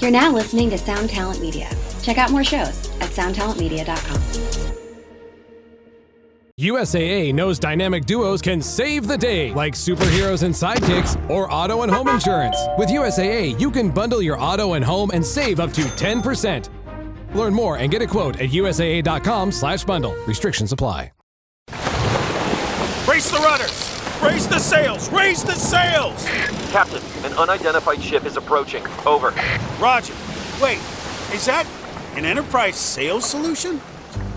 You're now listening to Sound Talent Media. Check out more shows at soundtalentmedia.com. USAA knows dynamic duos can save the day, like superheroes and sidekicks or auto and home insurance. With USAA, you can bundle your auto and home and save up to 10%. Learn more and get a quote at usaa.com/bundle. Restrictions apply. Brace the rudders! Raise the sails! Raise the sails! Captain, an unidentified ship is approaching. Over. Roger. Wait, is that an enterprise sales solution?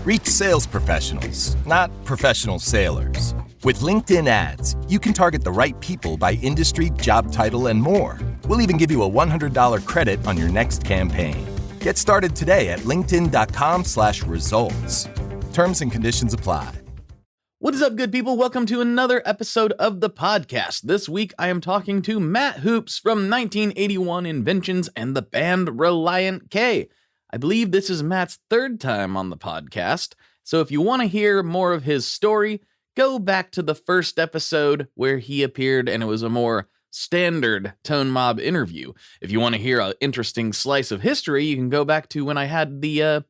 Reach sales professionals, not professional sailors. With LinkedIn ads, you can target the right people by industry, job title, and more. We'll even give you a $100 credit on your next campaign. Get started today at linkedin.com/results. Terms and conditions apply. What is up, good people? Welcome to another episode of the podcast. This week, I am talking to Matt Hoops from 1981 Inventions and the band Relient K. I believe this is Matt's third time on the podcast, so if you want to hear more of his story, go back to the first episode where he appeared and it was a more standard Tone Mob interview. If you want to hear an interesting slice of history, you can go back to when I had the,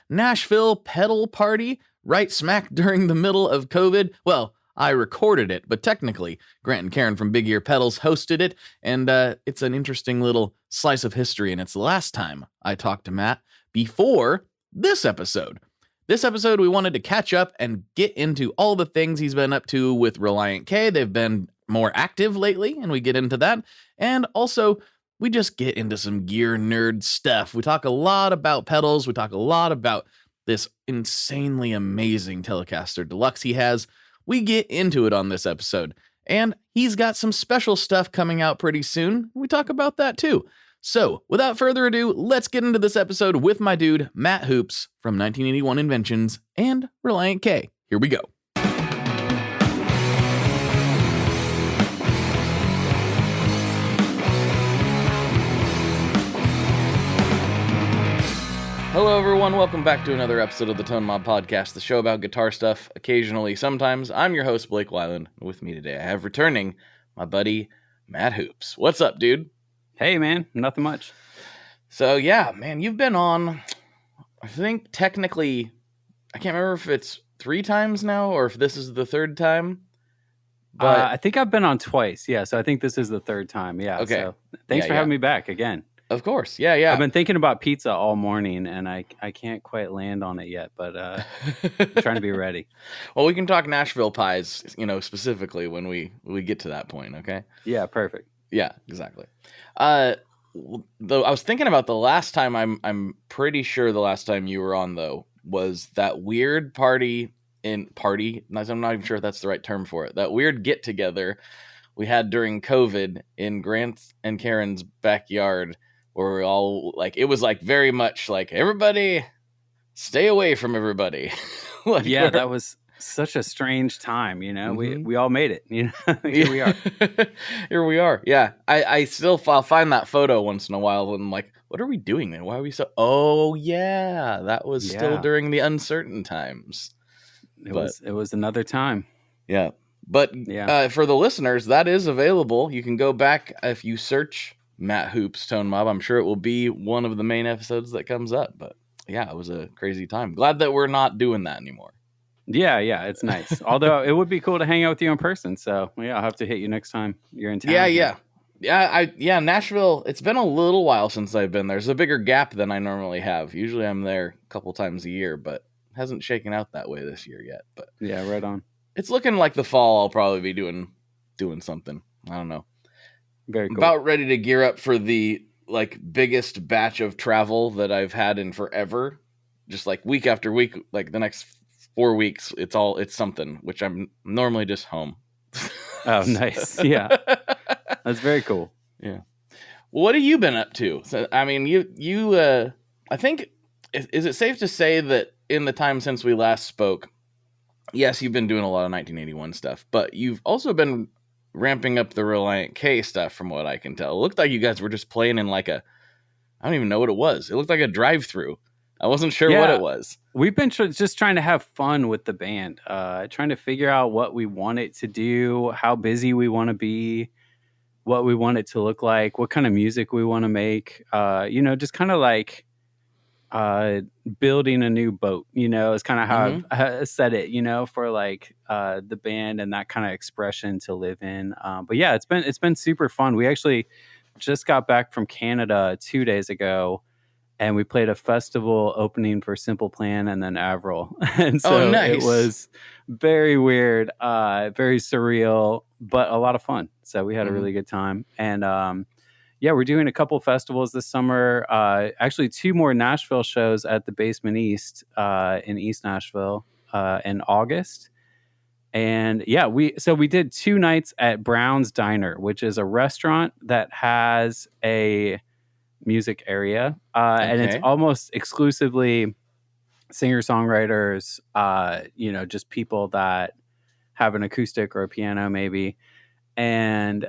Nashville pedal party right smack during the middle of COVID. Well, I recorded it, but technically, Grant and Karen from Big Ear Pedals hosted it, and it's an interesting little slice of history, and it's the last time I talked to Matt before this episode. This episode, we wanted to catch up and get into all the things he's been up to with Relient K. They've been more active lately, and we get into that, and also, we just get into some gear nerd stuff. We talk a lot about pedals, we talk a lot about this insanely amazing Telecaster Deluxe he has. We get into it on this episode, and he's got some special stuff coming out pretty soon. We talk about that too. So, without further ado, let's get into this episode with my dude, Matt Hoops from 1981 Inventions and Relient K. Here we go. Hello everyone, welcome back to another episode of the Tone Mob Podcast, the show about guitar stuff, occasionally, sometimes. I'm your host, Blake Weiland. With me today, I have returning my buddy, Matt Hoops. What's up, dude? Hey, man, nothing much. So, yeah, man, you've been on, I think, technically, I can't remember if it's 3 times now, or if this is the 3rd time, but... I think I've been on twice, yeah, so I think this is the 3rd time, yeah. Okay. So thanks for having me back again. Of course, yeah. I've been thinking about pizza all morning, and I can't quite land on it yet, but I'm trying to be ready. Well, we can talk Nashville pies, specifically when we get to that point, okay? Yeah, perfect. Yeah, exactly. Though I was thinking about the last time, I'm pretty sure the last time you were on, though, was that weird party, I'm not even sure if that's the right term for it, that weird get-together we had during COVID in Grant and Karen's backyard, where we all, it was very much everybody stay away from everybody. That was such a strange time, Mm-hmm. We all made it, Here we are. Here we are. Yeah. I'll find that photo once in a while and I'm like, what are we doing then? Why are we so... Oh, yeah. That was still during the uncertain times. It was another time. Yeah. But for the listeners, that is available. You can go back if you search Matt Hoops Tone Mob. I'm sure it will be one of the main episodes that comes up. But yeah, it was a crazy time. Glad that we're not doing that anymore. Yeah, it's nice. Although it would be cool to hang out with you in person. So I'll have to hit you next time you're in town. Yeah. Nashville. It's been a little while since I've been there. There's a bigger gap than I normally have. Usually I'm there a couple times a year, but it hasn't shaken out that way this year yet. But yeah, right on. It's looking like the fall I'll probably be doing something. I don't know. Very cool. About ready to gear up for the biggest batch of travel that I've had in forever. Just week after week, the next 4 weeks, it's something, which I'm normally just home. Oh, nice. Yeah. That's very cool. Yeah. Well, what have you been up to? So, I mean, you I think, is it safe to say that in the time since we last spoke, yes, you've been doing a lot of 1981 stuff, but you've also been ramping up the Relient K stuff from what I can tell. It looked like you guys were just playing in I don't even know what it was. It looked like a drive-through. I wasn't sure what it was. We've been just trying to have fun with the band, trying to figure out what we want it to do, how busy we want to be. what we want it to look like, what kind of music we want to make. Just kind of like building a new boat. Is kind of how I've said it. For like the band and that kind of expression to live in. But yeah, it's been super fun. We actually just got back from Canada 2 days ago. And we played a festival opening for Simple Plan and then Avril. And so nice. It was very weird, very surreal, but a lot of fun. So we had a really good time. And we're doing a couple festivals this summer. Actually, 2 more Nashville shows at the Basement East in East Nashville in August. And we did 2 nights at Brown's Diner, which is a restaurant that has a music area and it's almost exclusively singer-songwriters, just people that have an acoustic or a piano maybe. And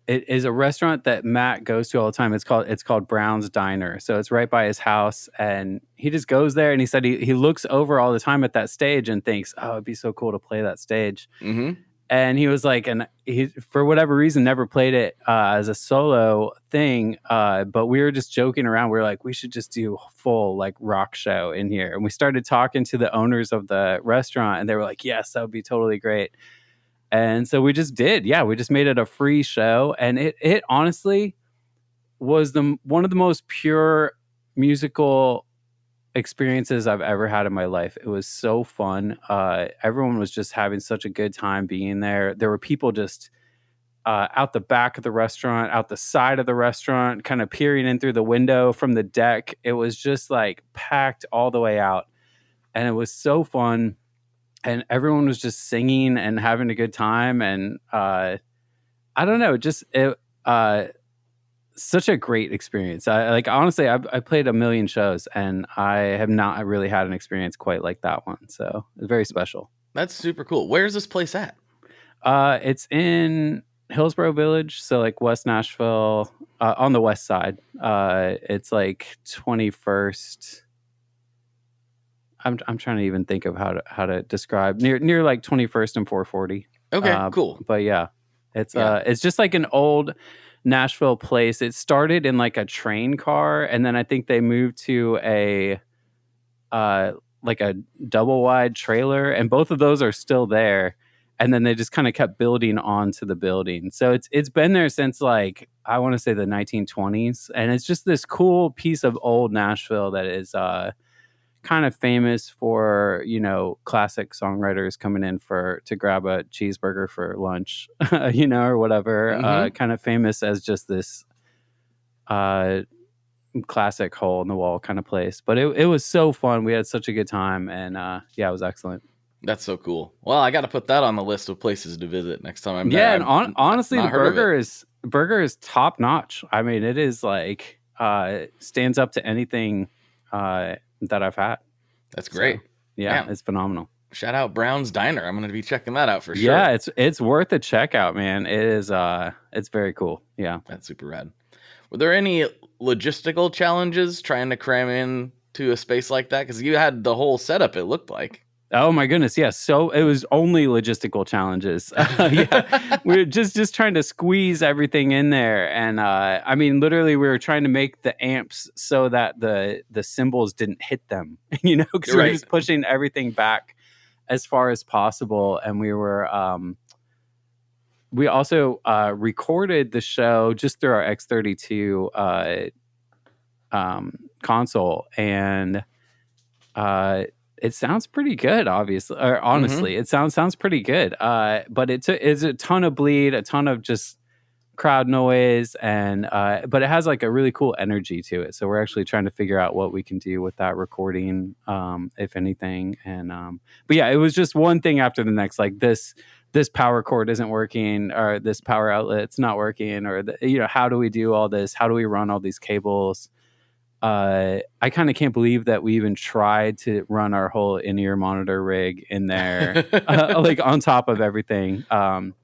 it is a restaurant that Matt goes to all the time. It's called Brown's Diner. So it's right by his house, and he just goes there, and he said he looks over all the time at that stage and thinks, oh, it'd be so cool to play that stage. And he was like, and he, for whatever reason, never played it as a solo thing. But we were just joking around. We were like, we should just do a full like rock show in here. And we started talking to the owners of the restaurant, and they were like, yes, that would be totally great. And so we just did. Yeah, we just made it a free show. And it honestly was one of the most pure musical experiences I've ever had in my life. It was so fun. Everyone was just having such a good time being there. There were people just out the back of the restaurant, out the side of the restaurant, kind of peering in through the window from the deck. It was just like packed all the way out. And it was so fun. And everyone was just singing and having a good time. And I don't know, such a great experience. Honestly, I played a million shows and I have not really had an experience quite like that one. So it's very special. That's super cool. Where's this place at? It's in Hillsborough Village. So like West Nashville, on the west side. It's like 21st. I'm trying to even think of how to describe near like 21st and 440. Okay, cool. But yeah, it's just like an old Nashville place. It started in like a train car, and then I think they moved to a like a double wide trailer, and both of those are still there. And then they just kind of kept building onto the building. So it's been there since like I want to say the 1920s, and it's just this cool piece of old Nashville that is kind of famous for, classic songwriters coming in to grab a cheeseburger for lunch, or whatever. Kind of famous as just this classic hole in the wall kind of place. But it was so fun. We had such a good time, and it was excellent. That's so cool. Well, I got to put that on the list of places to visit next time I'm there. Yeah, and honestly, the burger is top notch. I mean, it is like stands up to anything that I've had. That's great. So, it's phenomenal. Shout out Brown's Diner. I'm going to be checking that out for sure. Yeah, it's worth a check out, man. It is it's very cool. Yeah. That's super rad. Were there any logistical challenges trying to cram in to a space like that? Because you had the whole setup, it looked like. Oh my goodness, yes. So it was only logistical challenges. We were just trying to squeeze everything in there, and I mean, literally, we were trying to make the amps so that the cymbals didn't hit them, because we were just pushing everything back as far as possible. And we were we also recorded the show just through our X32 console, and it sounds pretty good, obviously, or honestly, it sounds pretty good. But it's a ton of bleed, a ton of just crowd noise, and but it has like a really cool energy to it. So we're actually trying to figure out what we can do with that recording, if anything. And but yeah, it was just one thing after the next. Like this power cord isn't working, or this power outlet's not working, or how do we do all this? How do we run all these cables? I kind of can't believe that we even tried to run our whole in-ear monitor rig in there, like on top of everything. But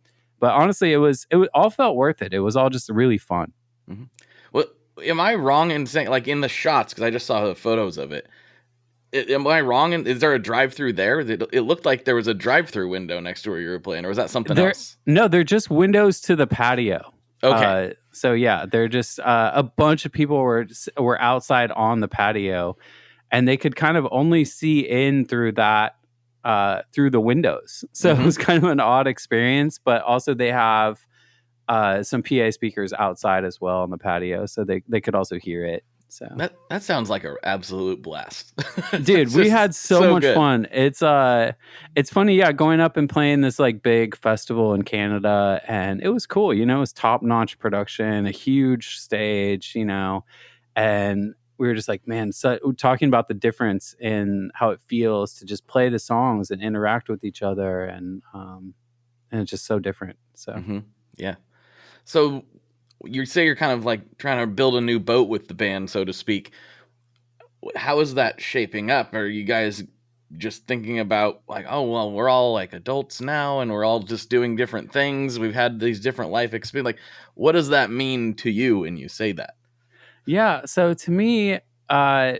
honestly, it all felt worth it. It was all just really fun. Mm-hmm. Well, am I wrong in saying, like in the shots, because I just saw the photos of it, Am I wrong? Is there a drive-through there? It looked like there was a drive-through window next to where you were playing, or was that something else? No, they're just windows to the patio. Okay. So yeah, they're just a bunch of people were outside on the patio, and they could kind of only see in through that through the windows. So it was kind of an odd experience, but also they have some PA speakers outside as well on the patio, so they could also hear it. So that sounds like an absolute blast. Dude, we had so much fun. It's funny, yeah, going up and playing this like big festival in Canada, and it was cool, you know, it was top-notch production, a huge stage, you know, and we were just like, man, talking about the difference in how it feels to just play the songs and interact with each other, and it's just so different. So yeah. So you say you're kind of like trying to build a new boat with the band, so to speak. How is that shaping up? Are you guys just thinking about like, oh, well, we're all like adults now and we're all just doing different things. We've had these different life experiences. Like, what does that mean to you when you say that? Yeah. So to me, I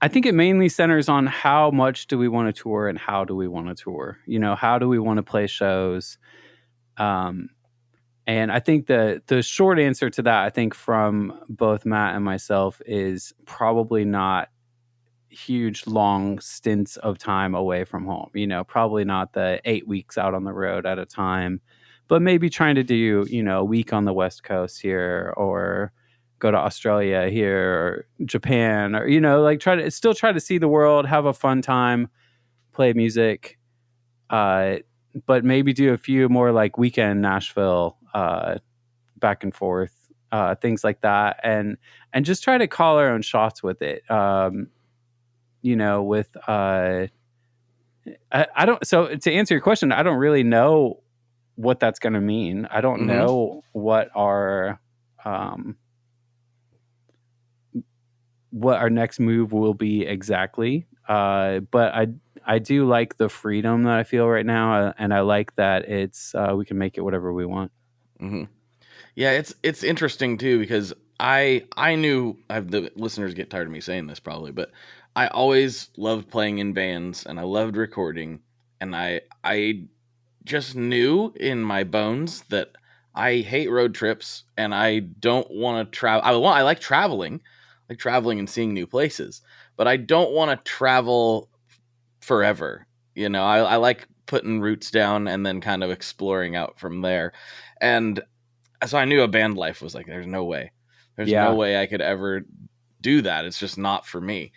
think it mainly centers on how much do we want to tour and how do we want to tour? You know, how do we want to play shows? And I think the short answer to that, I think from both Matt and myself, is probably not huge, long stints of time away from home. You know, probably not the 8 weeks out on the road at a time, but maybe trying to do, you know, a week on the West Coast here, or go to Australia here, or Japan, or, you know, like try to see the world, have a fun time, play music, but maybe do a few more like weekend Nashville, back and forth, things like that, and just try to call our own shots with it. You know, with I don't. So to answer your question, I don't really know what that's going to mean. I don't know what our next move will be exactly. But I do like the freedom that I feel right now, and I like that it's we can make it whatever we want. Yeah, it's interesting too, because I knew the listeners get tired of me saying this probably, but I always loved playing in bands and I loved recording, and I just knew in my bones that I hate road trips and I don't want to travel. I like traveling and seeing new places, but I don't want to travel forever. You know, I like putting roots down and then kind of exploring out from there. And so I knew a band life was like, there's no way I could ever do that. It's just not for me.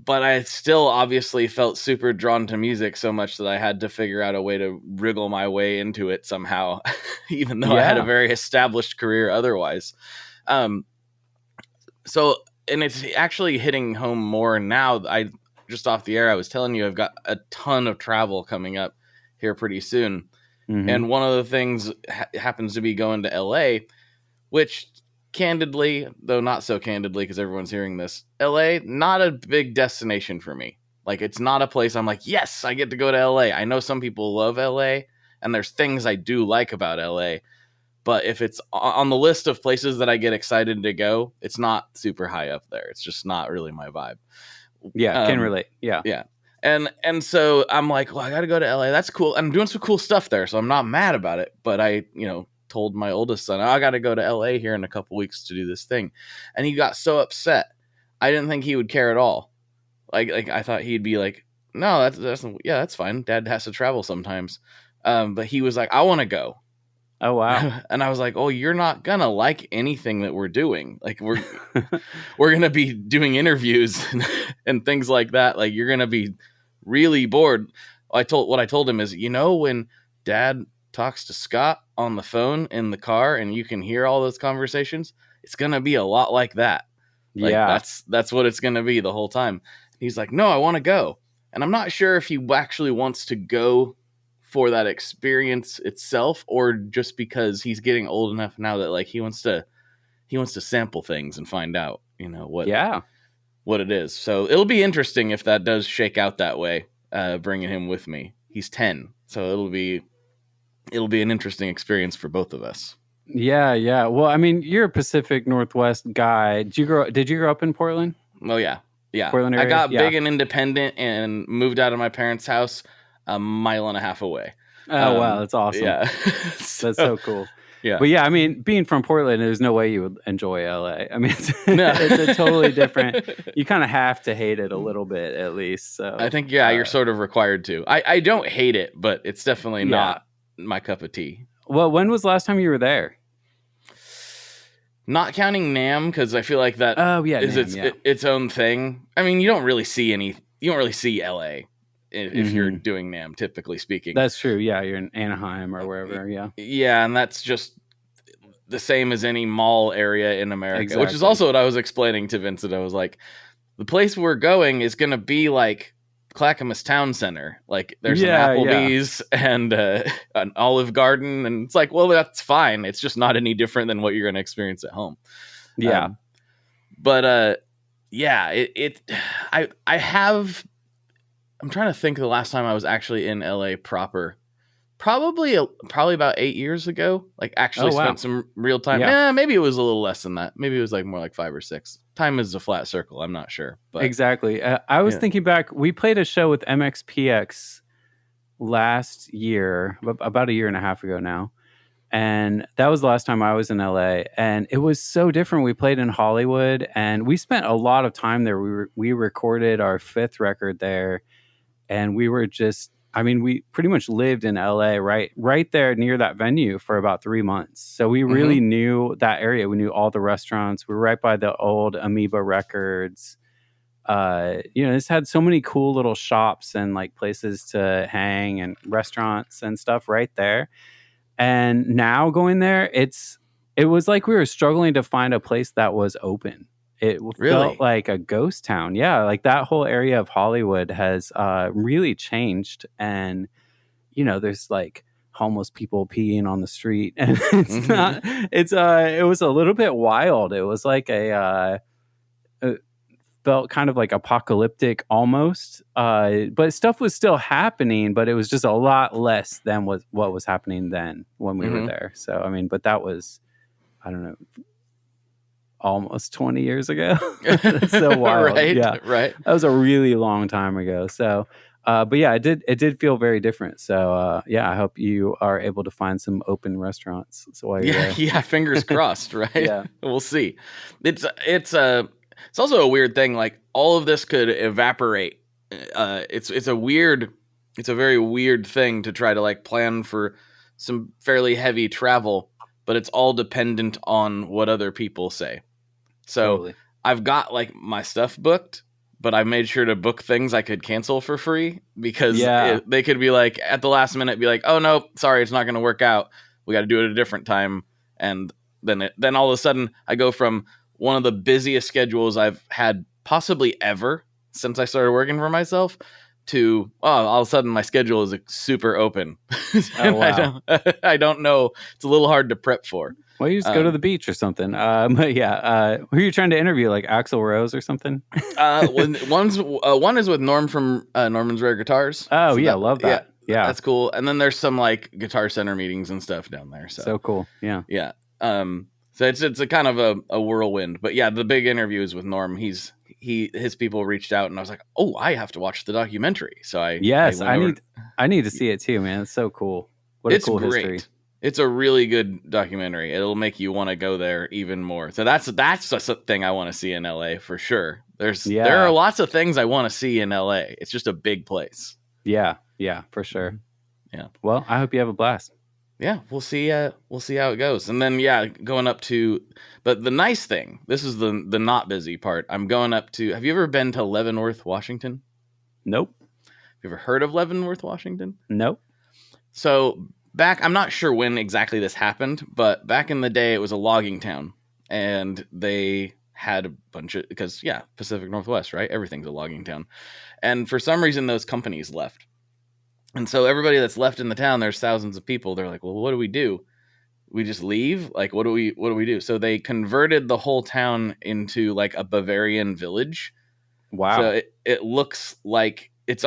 But I still obviously felt super drawn to music so much that I had to figure out a way to wriggle my way into it somehow, even though I had a very established career otherwise. So, and it's actually hitting home more now. Just off the air, I was telling you, I've got a ton of travel coming up here pretty soon. And one of the things happens to be going to LA, which candidly, though not so candidly because everyone's hearing this, LA, not a big destination for me. Like, it's not a place I'm like, yes, I get to go to LA. I know some people love LA, and there's things I do like about LA. But if it's on the list of places that I get excited to go, it's not super high up there. It's just not really my vibe. Yeah, can relate. Yeah. Yeah. And so I'm like, well, I got to go to LA. That's cool. And I'm doing some cool stuff there, so I'm not mad about it. But I, told my oldest son, I got to go to LA here in a couple weeks to do this thing. And he got so upset. I didn't think he would care at all. Like I thought he'd be like, no, that's fine. Dad has to travel sometimes. But he was like, I want to go. Oh, wow. And I was like, oh, you're not going to like anything that we're doing. Like, we're going to be doing interviews and things like that. Like, you're going to be really bored. What I told him is, when Dad talks to Scott on the phone in the car and you can hear all those conversations, it's going to be a lot like that. Like, yeah. That's what it's going to be the whole time. He's like, no, I want to go. And I'm not sure if he actually wants to go for that experience itself, or just because he's getting old enough now that like he wants to sample things and find out, what it is. So it'll be interesting if that does shake out that way, bringing him with me. He's 10, so it'll be an interesting experience for both of us. Yeah. Well, I mean, you're a Pacific Northwest guy. Did you grow up in Portland? Oh yeah. Yeah. Portland I area? got Yeah. big and independent and moved out of my parents' house a mile and a half away. Oh, wow. That's awesome. Yeah. That's so cool. Yeah. But yeah, I mean, being from Portland, there's no way you would enjoy LA. I mean, No. it's a totally different, you kind of have to hate it a little bit at least. So I think, you're sort of required to. I don't hate it, but it's definitely not my cup of tea. Well, when was the last time you were there? Not counting NAMM, because I feel like that is NAMM, its own thing. I mean, you don't really see LA if you're doing NAMM, typically speaking. That's true. Yeah, you're in Anaheim or wherever. Yeah. Yeah, and that's just the same as any mall area in America, Exactly. which is also what I was explaining to Vincent. I was like, the place we're going is going to be like Clackamas Town Center. Like, there's an Applebee's and an Olive Garden, and it's like, well, that's fine. It's just not any different than what you're going to experience at home. Yeah. I'm trying to think of the last time I was actually in LA proper. Probably about 8 years ago. Like, actually spent some real time. Yeah. Maybe it was a little less than that. Maybe it was like more like 5 or 6. Time is a flat circle. I'm not sure. But exactly. I was thinking back. We played a show with MXPX last year, about a year and a half ago now. And that was the last time I was in LA. And it was so different. We played in Hollywood and we spent a lot of time there. We recorded our 5th record there. And we were just, I mean, we pretty much lived in LA right there near that venue for about 3 months. So we really knew that area. We knew all the restaurants. We were right by the old Amoeba Records. This had so many cool little shops and like places to hang and restaurants and stuff right there. And now going there, it was like we were struggling to find a place that was open. It felt like a ghost town. Yeah, like that whole area of Hollywood has really changed. And, there's like homeless people peeing on the street. And it was a little bit wild. It was like it felt kind of like apocalyptic almost. But stuff was still happening, but it was just a lot less than what was happening then when we were there. So, I mean, but that was, I don't know, almost 20 years ago. That's so wild. Right. That was a really long time ago. So but yeah, it did feel very different. So I hope you are able to find some open restaurants. So while you're there. Fingers crossed. Right. Yeah, we'll see. It's also a weird thing. Like, all of this could evaporate. It's a very weird thing to try to like plan for some fairly heavy travel, but it's all dependent on what other people say. So totally. I've got like my stuff booked, but I made sure to book things I could cancel for free because they could be like at the last minute, be like, oh no, sorry, it's not going to work out. We got to do it at a different time. And then all of a sudden I go from one of the busiest schedules I've had possibly ever since I started working for myself to, all of a sudden my schedule is super open. Oh, wow. I don't know. It's a little hard to prep for. Well, you just go to the beach or something. Who are you trying to interview? Like Axl Rose or something? One is with Norm from Norman's Rare Guitars. Oh, so love that. Yeah, that's cool. And then there's some like Guitar Center meetings and stuff down there. So cool. Yeah. Yeah. So it's a kind of a whirlwind. But yeah, the big interview is with Norm. His people reached out, and I was like, oh, I have to watch the documentary. So I need to see it too, man. It's so cool. It's a cool great history. It's a really good documentary. It'll make you want to go there even more. So that's a thing I want to see in LA for sure. There are lots of things I want to see in LA. It's just a big place. Yeah, for sure. Yeah. Well, I hope you have a blast. Yeah, we'll see how it goes. And then going up to, but the nice thing, this is the not busy part. I'm going up to, have you ever been to Leavenworth, Washington? Nope. Have you ever heard of Leavenworth, Washington? Nope. So I'm not sure when exactly this happened, but back in the day, it was a logging town, and they had a bunch of, because Pacific Northwest, right? Everything's a logging town. And for some reason, those companies left. And so everybody that's left in the town, there's thousands of people. They're like, well, what do? We just leave? Like, what do we do? So they converted the whole town into like a Bavarian village. Wow. So it looks like it's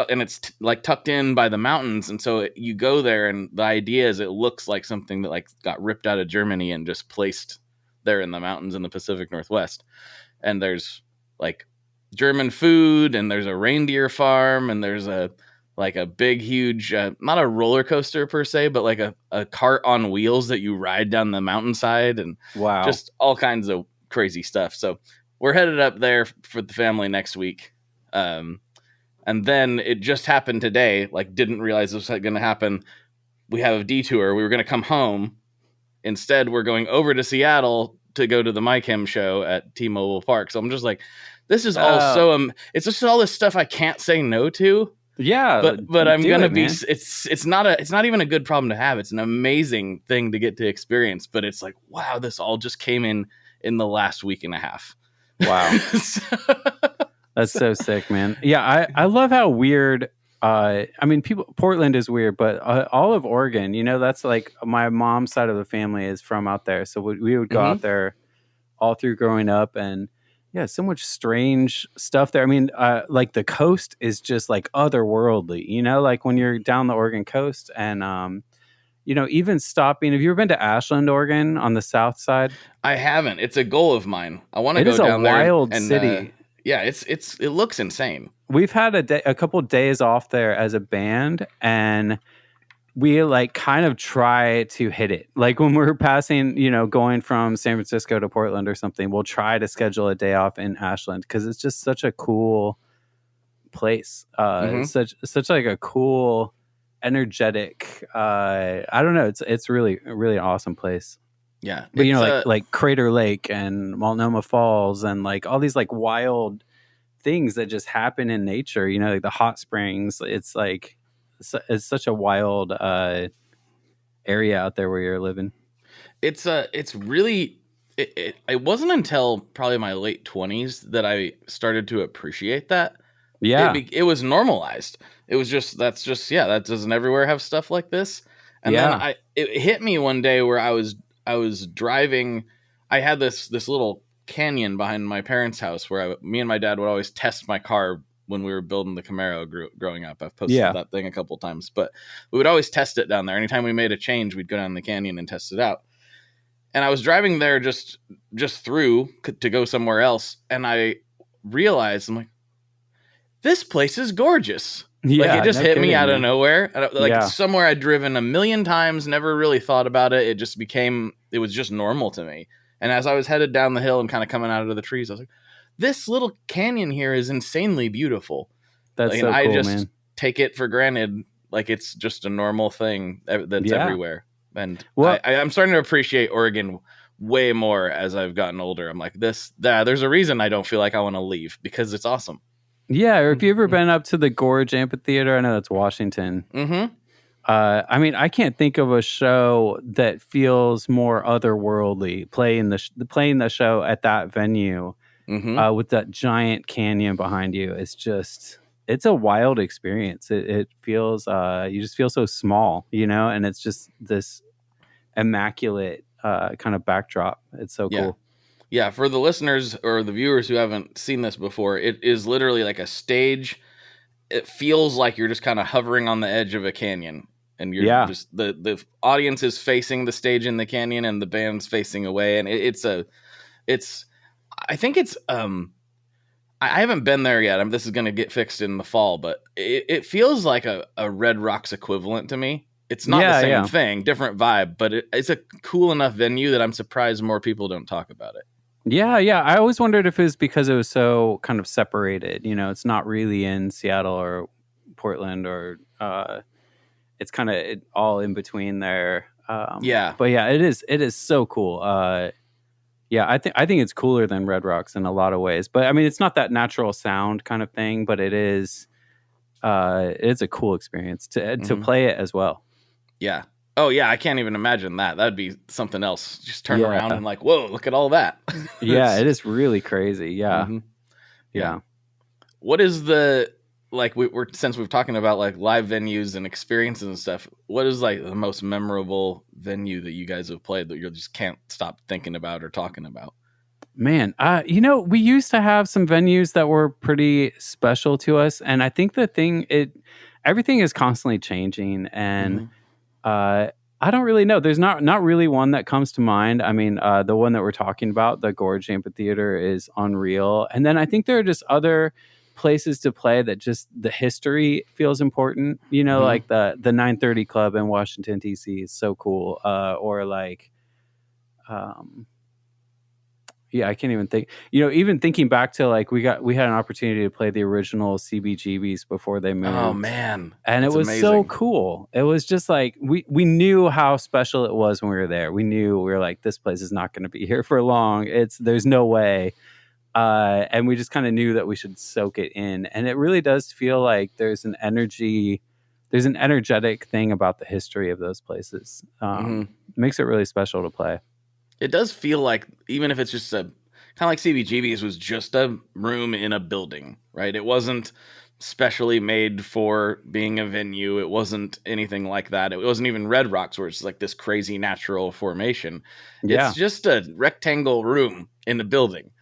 like tucked in by the mountains. And so you go there, and the idea is it looks like something that like got ripped out of Germany and just placed there in the mountains in the Pacific Northwest. And there's like German food, and there's a reindeer farm, and there's a big, huge, not a roller coaster per se, but like a cart on wheels that you ride down the mountainside, and Wow. just all kinds of crazy stuff. So we're headed up there for the family next week. And then it just happened today, like didn't realize this was going to happen. We have a detour. We were going to come home. Instead, we're going over to Seattle to go to the MyChem show at T-Mobile Park. So I'm just like, this is all so, it's just all this stuff I can't say no to. Yeah, but I'm gonna be. Man. It's not even a good problem to have. It's an amazing thing to get to experience. But it's like, wow, this all just came in the last week and a half. Wow, that's so sick, man. Yeah, I love how weird. I mean, Portland is weird, but all of Oregon, that's like my mom's side of the family is from out there, so we would go out there all through growing up, and yeah, so much strange stuff there. I mean, like the coast is just like otherworldly, like when you're down the Oregon coast, and even stopping. Have you ever been to Ashland, Oregon, on the south side? I haven't. It's a goal of mine. I want to go down there. It is a wild city. Yeah, it looks insane. We've had a couple of days off there as a band, and we like kind of try to hit it. Like when we're passing, going from San Francisco to Portland or something, we'll try to schedule a day off in Ashland because it's just such a cool place. Such like a cool, energetic. I don't know. It's really really awesome place. Yeah, but like Crater Lake and Multnomah Falls and like all these like wild things that just happen in nature. Like the hot springs. It's like it's such a wild area out there where you're living. It's really. It wasn't until probably my late 20s that I started to appreciate that. Yeah, it was normalized. It was just that doesn't everywhere have stuff like this. And then it hit me one day where I was driving. I had this little canyon behind my parents' house where me and my dad would always test my car when we were building the Camaro growing up. I've posted that thing a couple times, but we would always test it down there. Anytime we made a change, we'd go down the canyon and test it out. And I was driving there just through to go somewhere else, and I realized, I'm like, this place is gorgeous. Yeah, like it just hit me out of nowhere. Somewhere I'd driven a million times, never really thought about it. It was just normal to me. And as I was headed down the hill and kind of coming out of the trees, I was like, this little canyon here is insanely beautiful. That's so cool, I just man. take it for granted. Like it's just a normal thing that's everywhere. And I'm starting to appreciate Oregon way more as I've gotten older. I'm like, there's a reason I don't feel like I want to leave because it's awesome. Yeah, or if you ever been up to the Gorge Amphitheater, I know that's Washington. Mm-hmm. I mean, I can't think of a show that feels more otherworldly playing the show at that venue with that giant canyon behind you. It's a wild experience. It feels you just feel so small, and it's just this immaculate kind of backdrop. It's so cool. Yeah, for the listeners or the viewers who haven't seen this before, it is literally like a stage. It feels like you're just kind of hovering on the edge of a canyon, and you're just the audience is facing the stage in the canyon, and the band's facing away, and I think it's I haven't been there yet. This is going to get fixed in the fall, but it feels like a Red Rocks equivalent to me. It's not the same thing, different vibe, but it's a cool enough venue that I'm surprised more people don't talk about it. Yeah. I always wondered if it was because it was so kind of separated. It's not really in Seattle or Portland, or it's kind of all in between there. But yeah, it is so cool. I think it's cooler than Red Rocks in a lot of ways. But I mean, it's not that natural sound kind of thing, but it is. It's a cool experience to play it as well. Yeah. Oh, yeah, I can't even imagine that. That'd be something else. Just turn around and like, whoa, look at all that. Yeah, it is really crazy. Yeah. Mm-hmm. Yeah. What is since we've talking about like live venues and experiences and stuff, what is like the most memorable venue that you guys have played that you just can't stop thinking about or talking about? Man, we used to have some venues that were pretty special to us. And I think everything is constantly changing. And I don't really know. There's not really one that comes to mind. I mean, the one that we're talking about, the Gorge Amphitheater, is unreal. And then I think there are just other places to play that just the history feels important. You know, like the 930 Club in Washington, D.C. is so cool. Or like, yeah, I can't even think. You know, even thinking back to like we had an opportunity to play the original CBGBs before they moved. Oh man, and it was amazing. So cool. It was just like we knew how special it was when we were there. We knew we were like, this place is not going to be here for long. There's no way. And we just kind of knew that we should soak it in. And it really does feel like there's an energetic thing about the history of those places. Makes it really special to play. It does feel like, even if it's just kind of like CBGB's was just a room in a building, right? It wasn't specially made for being a venue. It wasn't anything like that. It wasn't even Red Rocks, where it's like this crazy natural formation. Yeah. It's just a rectangle room in a building.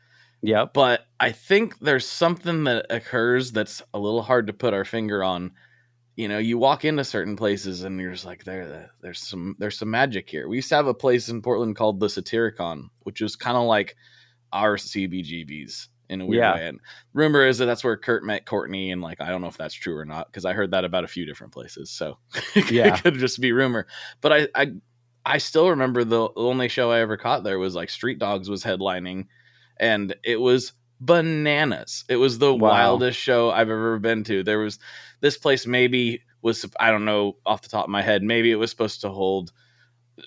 Yeah. But I think there's something that occurs that's a little hard to put our finger on. You know, you walk into certain places and you're just like, there's some magic here. We used to have a place in Portland called the Satyricon, which was kind of like our CBGBs in a weird way. And rumor is that that's where Kurt met Courtney, and like, I don't know if that's true or not, because I heard that about a few different places. So it could just be rumor. But I still remember the only show I ever caught there was like Street Dogs was headlining, and it was bananas. It was the wildest show I've ever been to. There was this place maybe was, I don't know off the top of my head, maybe it was supposed to hold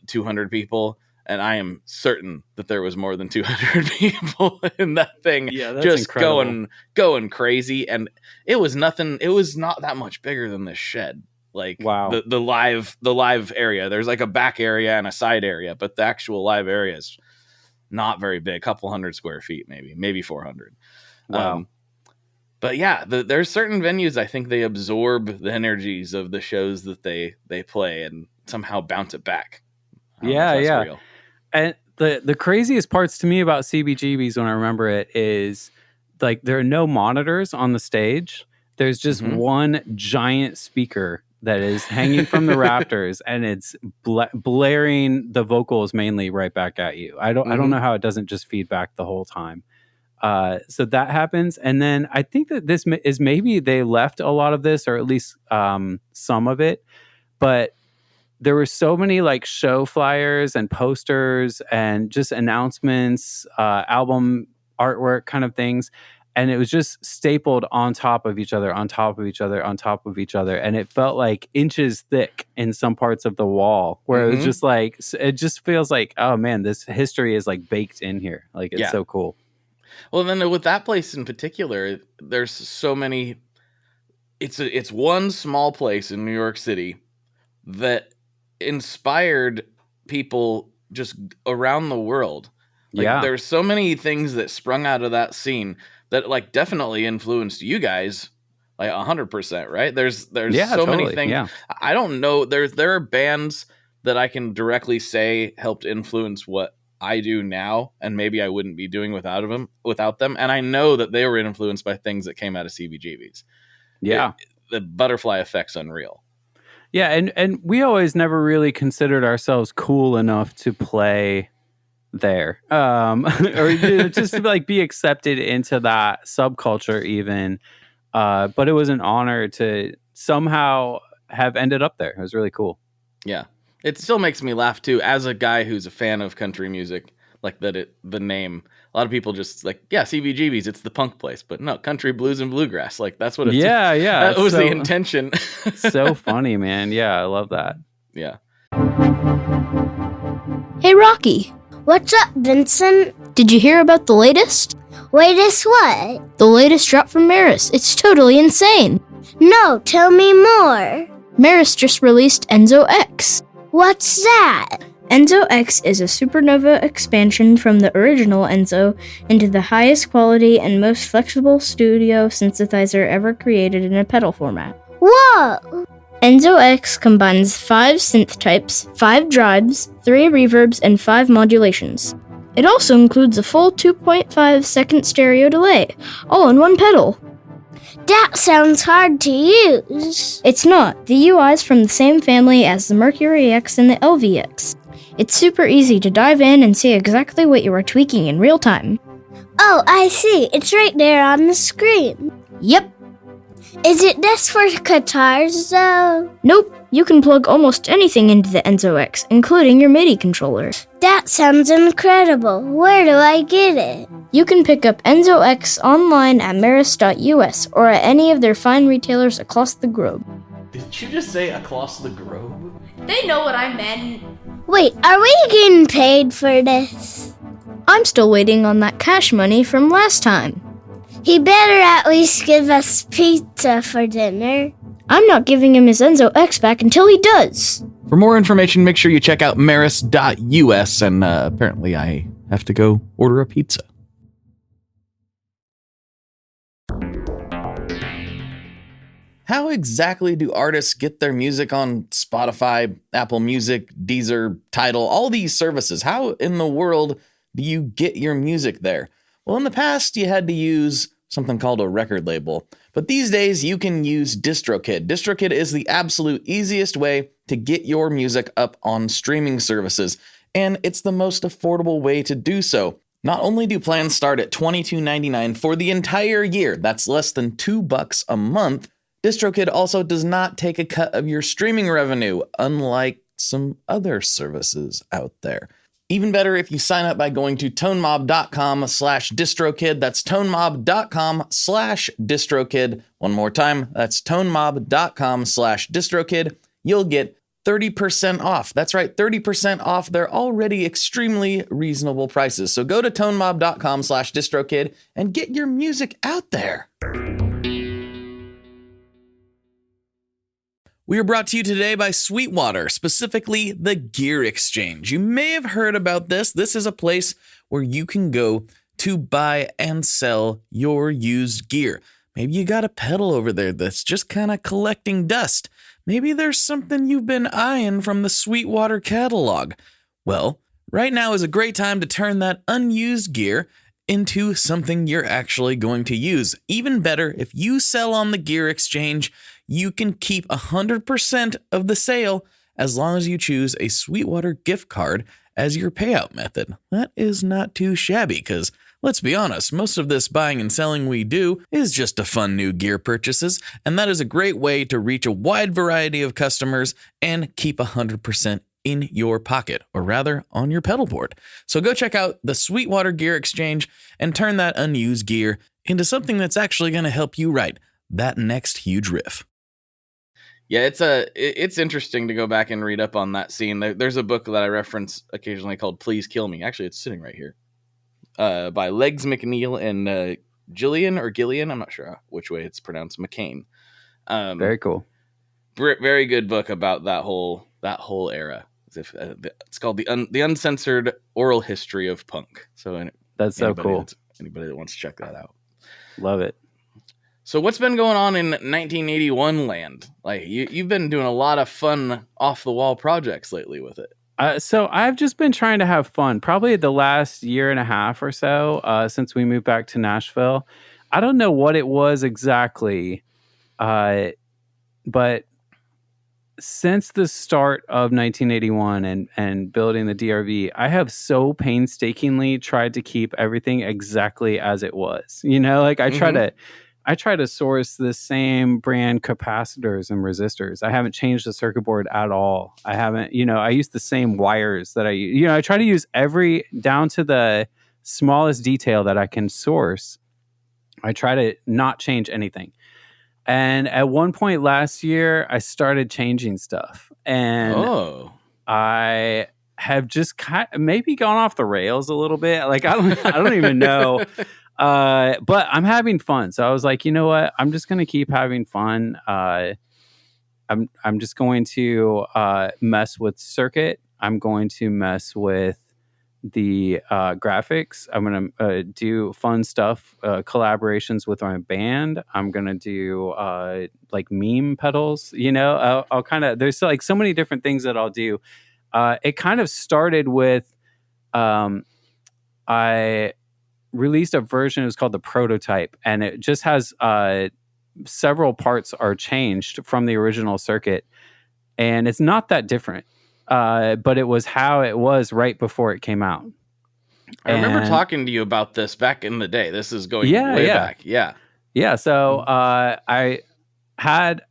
200 people, and I am certain that there was more than 200 people in that thing. Yeah, that's just incredible. going crazy. And it was nothing. It was not that much bigger than this shed. Like the live area. There's like a back area and a side area, but the actual live area is not very big, a couple hundred square feet, maybe 400. Wow. But yeah, there's certain venues, I think they absorb the energies of the shows that they play and somehow bounce it back. Yeah. Real. And the craziest parts to me about CBGBs when I remember it is like there are no monitors on the stage. There's just one giant speaker that is hanging from the rafters, and it's blaring the vocals mainly right back at you. I don't know how it doesn't just feed back the whole time. So that happens. And then I think that this is maybe they left a lot of this, or at least some of it, but there were so many like show flyers and posters and just announcements, album artwork kind of things. And it was just stapled on top of each other, on top of each other, on top of each other. And it felt like inches thick in some parts of the wall, where it was just like, it just feels like, oh man, this history is like baked in here. Like it's so cool. Well, then with that place in particular, there's so many, it's one small place in New York City that inspired people just around the world. Like, there's so many things that sprung out of that scene that like definitely influenced you guys like 100%, right? There's so many things. Yeah. I don't know. There are bands that I can directly say helped influence what I do now, and maybe I wouldn't be doing without them. And I know that they were influenced by things that came out of CBGBs. Yeah. The butterfly effect's unreal. Yeah. And we always never really considered ourselves cool enough to play there, or just to like be accepted into that subculture even. But it was an honor to somehow have ended up there. It was really cool. Yeah. It still makes me laugh too, as a guy who's a fan of country music, like the name. A lot of people just like, CBGB's, it's the punk place, but no, country, blues, and bluegrass. Like that's what it's. Yeah. That was the intention. So funny, man. Yeah, I love that. Yeah. Hey, Rocky. What's up, Vincent? Did you hear about the latest? Latest what? The latest drop from Maris. It's totally insane. No, tell me more. Maris just released Enzo X. What's that? Enzo X is a supernova expansion from the original Enzo into the highest quality and most flexible studio synthesizer ever created in a pedal format. Whoa! Enzo X combines 5 synth types, 5 drives, 3 reverbs, and 5 modulations. It also includes a full 2.5 second stereo delay, all in one pedal. That sounds hard to use. It's not. The UI is from the same family as the Mercury X and the LVX. It's super easy to dive in and see exactly what you are tweaking in real time. Oh, I see. It's right there on the screen. Yep. Is it just for guitars, though? Nope. You can plug almost anything into the Enzo X, including your MIDI controller. That sounds incredible. Where do I get it? You can pick up Enzo X online at maris.us or at any of their fine retailers across the globe. Did you just say across the globe? They know what I meant. Wait, are we getting paid for this? I'm still waiting on that cash money from last time. He better at least give us pizza for dinner. I'm not giving him his Enzo X back until he does. For more information, make sure you check out maris.us, and apparently I have to go order a pizza. How exactly do artists get their music on Spotify, Apple Music, Deezer, Tidal, all these services? How in the world do you get your music there? Well, in the past, you had to use something called a record label. But these days, you can use DistroKid. DistroKid is the absolute easiest way to get your music up on streaming services, and it's the most affordable way to do so. Not only do plans start at $22.99 for the entire year, that's less than $2 a month, DistroKid also does not take a cut of your streaming revenue, unlike some other services out there. Even better if you sign up by going to tonemob.com/distrokid. That's tonemob.com/distrokid. One more time, that's tonemob.com/distrokid. You'll get 30% off. That's right, 30% off their already extremely reasonable prices. So go to tonemob.com/distrokid and get your music out there. We are brought to you today by Sweetwater, specifically the Gear Exchange. You may have heard about this. This is a place where you can go to buy and sell your used gear. Maybe you got a pedal over there that's just kind of collecting dust. Maybe there's something you've been eyeing from the Sweetwater catalog. Well, right now is a great time to turn that unused gear into something you're actually going to use. Even better, if you sell on the Gear Exchange, you can keep 100% of the sale as long as you choose a Sweetwater gift card as your payout method. That is not too shabby because, let's be honest, most of this buying and selling we do is just to fund new gear purchases, and that is a great way to reach a wide variety of customers and keep 100% in your pocket, or rather on your pedal board. So go check out the Sweetwater Gear Exchange and turn that unused gear into something that's actually going to help you write that next huge riff. Yeah, it's interesting to go back and read up on that scene. There's a book that I reference occasionally called Please Kill Me. Actually, it's sitting right here. By Legs McNeil and Gillian. I'm not sure which way it's pronounced. McCain. Very cool. Very good book about that whole era. It's called the Uncensored Oral History of Punk. So that's so cool. Anybody that wants to check that out. Love it. So what's been going on in 1981 land? Like you've been doing a lot of fun off the wall projects lately with it. So I've just been trying to have fun. Probably the last year and a half or so since we moved back to Nashville. I don't know what it was exactly, but since the start of 1981 and building the DRV, I have so painstakingly tried to keep everything exactly as it was. You know, like I try to source the same brand capacitors and resistors. I haven't changed the circuit board at all. I haven't, I use the same wires that I try to use every down to the smallest detail that I can source. I try to not change anything. And at one point last year, I started changing stuff. And I have just maybe gone off the rails a little bit. Like I don't even know. But I'm having fun. So I was like, you know what? I'm just going to keep having fun. I'm just going to mess with circuit. I'm going to mess with the graphics. I'm going to do fun stuff, collaborations with my band. I'm going to do like meme pedals, I'll kind of, there's like so many different things that I'll do. It kind of started with, I released a version. It was called the Prototype, and it just has several parts are changed from the original circuit, and it's not that different. But it was how it was right before it came out. I remember talking to you about this back in the day. This is going way back. Yeah. Yeah. So I had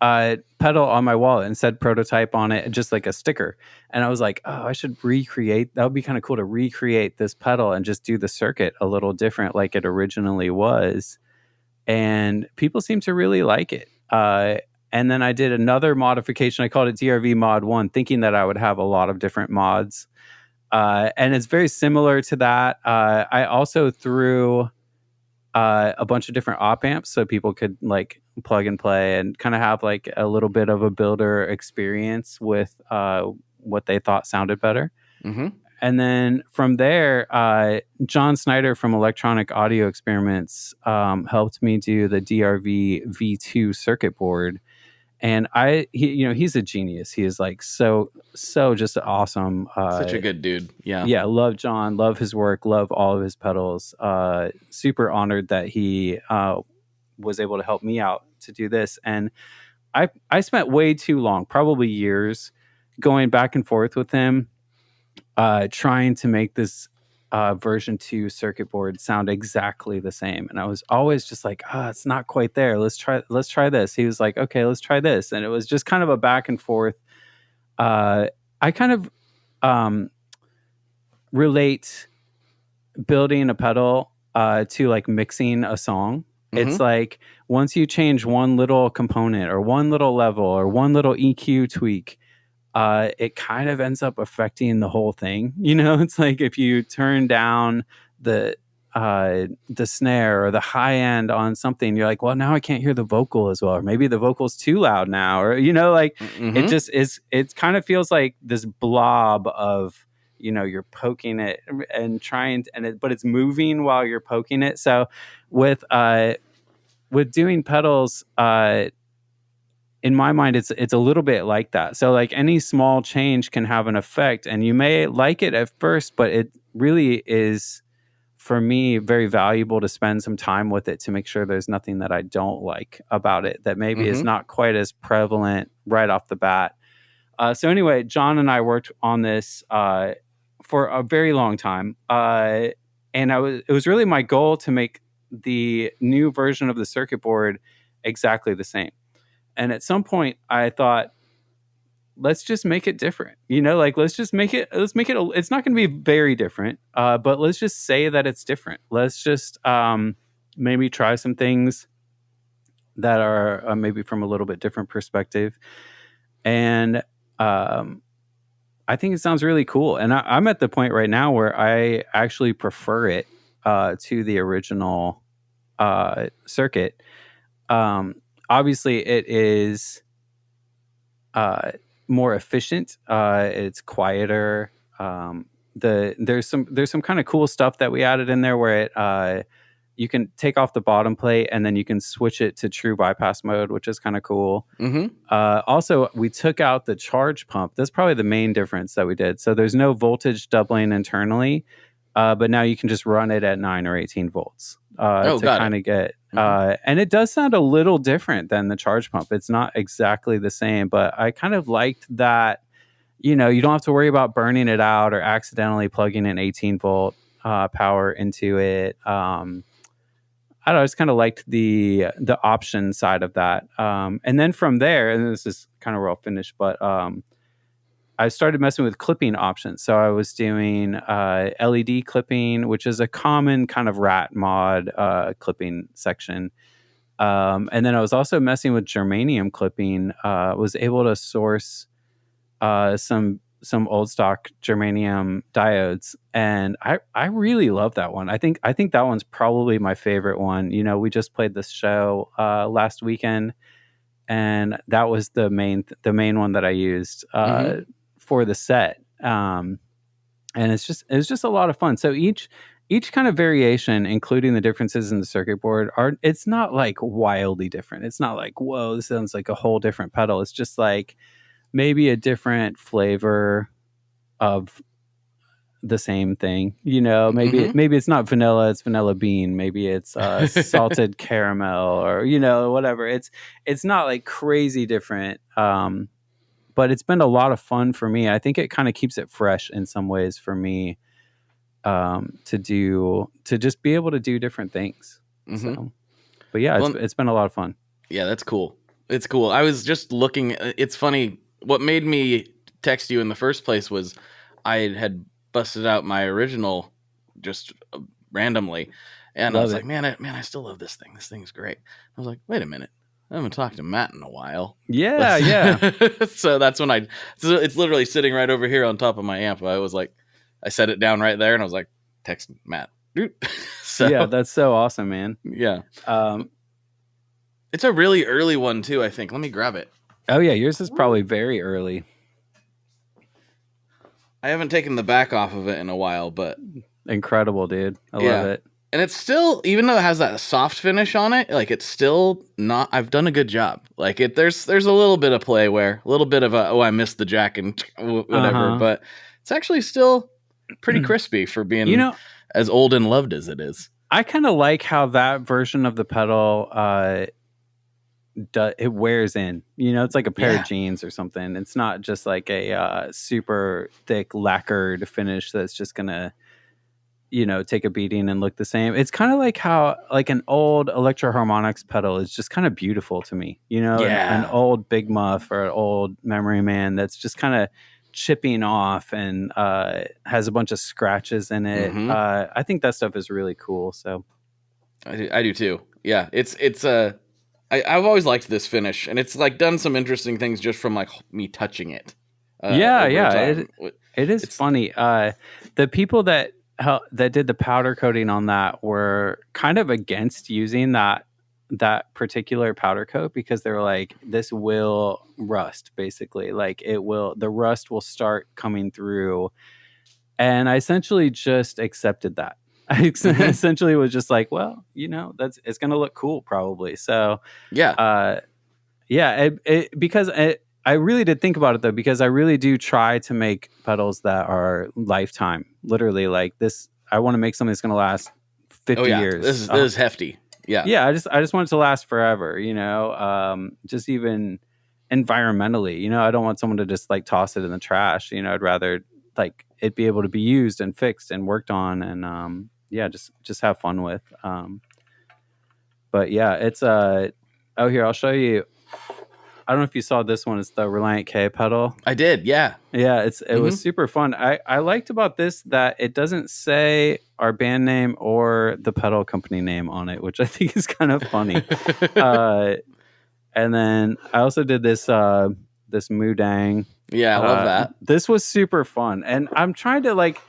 a pedal on my wallet and said prototype on it, just like a sticker. And I was like, oh, I should recreate. That would be kind of cool to recreate this pedal and just do the circuit a little different like it originally was. And people seem to really like it. And then I did another modification. I called it DRV Mod 1, thinking that I would have a lot of different mods. And it's very similar to that. I also threw a bunch of different op amps so people could like plug and play and kind of have like a little bit of a builder experience with what they thought sounded better. Mm-hmm. And then from there, John Snyder from Electronic Audio Experiments helped me do the DRV V2 circuit board. And he's a genius. He is like so just awesome. Such a good dude. Yeah. Yeah. Love John, love his work, love all of his pedals. Super honored that he was able to help me out to do this. And I spent way too long, probably years, going back and forth with him, trying to make this version 2 circuit board sound exactly the same. And I was always just like, it's not quite there. Let's try this. He was like, okay, let's try this. And it was just kind of a back and forth. I kind of relate building a pedal to like mixing a song. Mm-hmm. It's like once you change one little component or one little level or one little EQ tweak, it kind of ends up affecting the whole thing. It's like if you turn down the snare or the high end on something, you're like, well, now I can't hear the vocal as well, or maybe the vocal's too loud now, or Mm-hmm. It just is. It kind of feels like this blob of you're poking it and trying, but it's moving while you're poking it. So with doing pedals, in my mind, it's a little bit like that. So like any small change can have an effect, and you may like it at first, but it really is, for me, very valuable to spend some time with it to make sure there's nothing that I don't like about it that maybe is not quite as prevalent right off the bat. So anyway, John and I worked on this for a very long time. And it was really my goal to make the new version of the circuit board exactly the same. And at some point I thought, let's just make it different. Let's make it, it's not going to be very different, but let's just say that it's different. Let's just maybe try some things that are maybe from a little bit different perspective. And I think it sounds really cool. And I'm at the point right now where I actually prefer it to the original circuit. Obviously, it is more efficient. It's quieter. There's some kind of cool stuff that we added in there where you can take off the bottom plate and then you can switch it to true bypass mode, which is kind of cool. Mm-hmm. Also, we took out the charge pump. That's probably the main difference that we did. So there's no voltage doubling internally, but now you can just run it at 9 or 18 volts to kind of get. And it does sound a little different than the charge pump. It's not exactly the same, but I kind of liked that. You don't have to worry about burning it out or accidentally plugging an 18 volt power into it. I don't know, I just kind of liked the option side of that. And then from there, and this is kind of where I'll finish, but I started messing with clipping options. So I was doing LED clipping, which is a common kind of rat mod clipping section. And then I was also messing with germanium clipping. Was able to source some old stock germanium diodes, and I really love that one. I think that one's probably my favorite one. We just played this show last weekend, and that was the main one that I used for the set. And it was just a lot of fun. So each kind of variation, including the differences in the circuit board, it's not like wildly different. It's not like, whoa, this sounds like a whole different pedal. It's just like maybe a different flavor of the same thing. Maybe it's not vanilla, it's vanilla bean. Maybe it's salted caramel, or whatever. It's not like crazy different. But it's been a lot of fun for me. I think it kind of keeps it fresh in some ways for me, to just be able to do different things. So, but yeah, it's been a lot of fun. Yeah, that's cool. It's cool. I was just looking. It's funny. What made me text you in the first place was I had busted out my original just randomly, and I was like, man, I still love this thing. This thing's great. I was like, wait a minute. I haven't talked to Matt in a while. Yeah. So that's when it's literally sitting right over here on top of my amp. I was like, I set it down right there, and I was like, text Matt. So, yeah, that's so awesome, man. Yeah. It's a really early one too, I think. Let me grab it. Oh yeah, yours is probably very early. I haven't taken the back off of it in a while, but incredible, dude. I love it. And it's still, even though it has that soft finish on it, like it's still not. I've done a good job. Like there's a little bit of play wear, a little bit of I missed the jack and whatever, but it's actually still pretty crispy for being as old and loved as it is. I kind of like how that version of the pedal it wears in. It's like a pair of jeans or something. It's not just like a super thick lacquered finish that's just gonna take a beating and look the same. It's kind of like how like an old Electro Harmonix pedal is just kind of beautiful to me. An old Big Muff or an old Memory Man that's just kind of chipping off and has a bunch of scratches in it. I think that stuff is really cool. So I do too. Yeah, I've always liked this finish, and it's like done some interesting things just from like me touching it. It is funny. The people that did the powder coating on that were kind of against using that particular powder coat because they were like, this will rust, basically. Like the rust will start coming through. And I essentially just accepted that. I essentially was just like, well, it's going to look cool probably. So because I really did think about it though, because I really do try to make pedals that are lifetime. Literally, like this, I want to make something that's going to last 50 years. This is hefty. Yeah. I just want it to last forever. Just even environmentally. I don't want someone to just like toss it in the trash. I'd rather like it be able to be used and fixed and worked on, and just have fun with. But yeah, it's here, I'll show you. I don't know if you saw this one. It's the Relient K pedal. I did, yeah. Yeah, it was super fun. I liked about this that it doesn't say our band name or the pedal company name on it, which I think is kind of funny. And then I also did this Moodang. Yeah, I love that. This was super fun. And I'm trying to like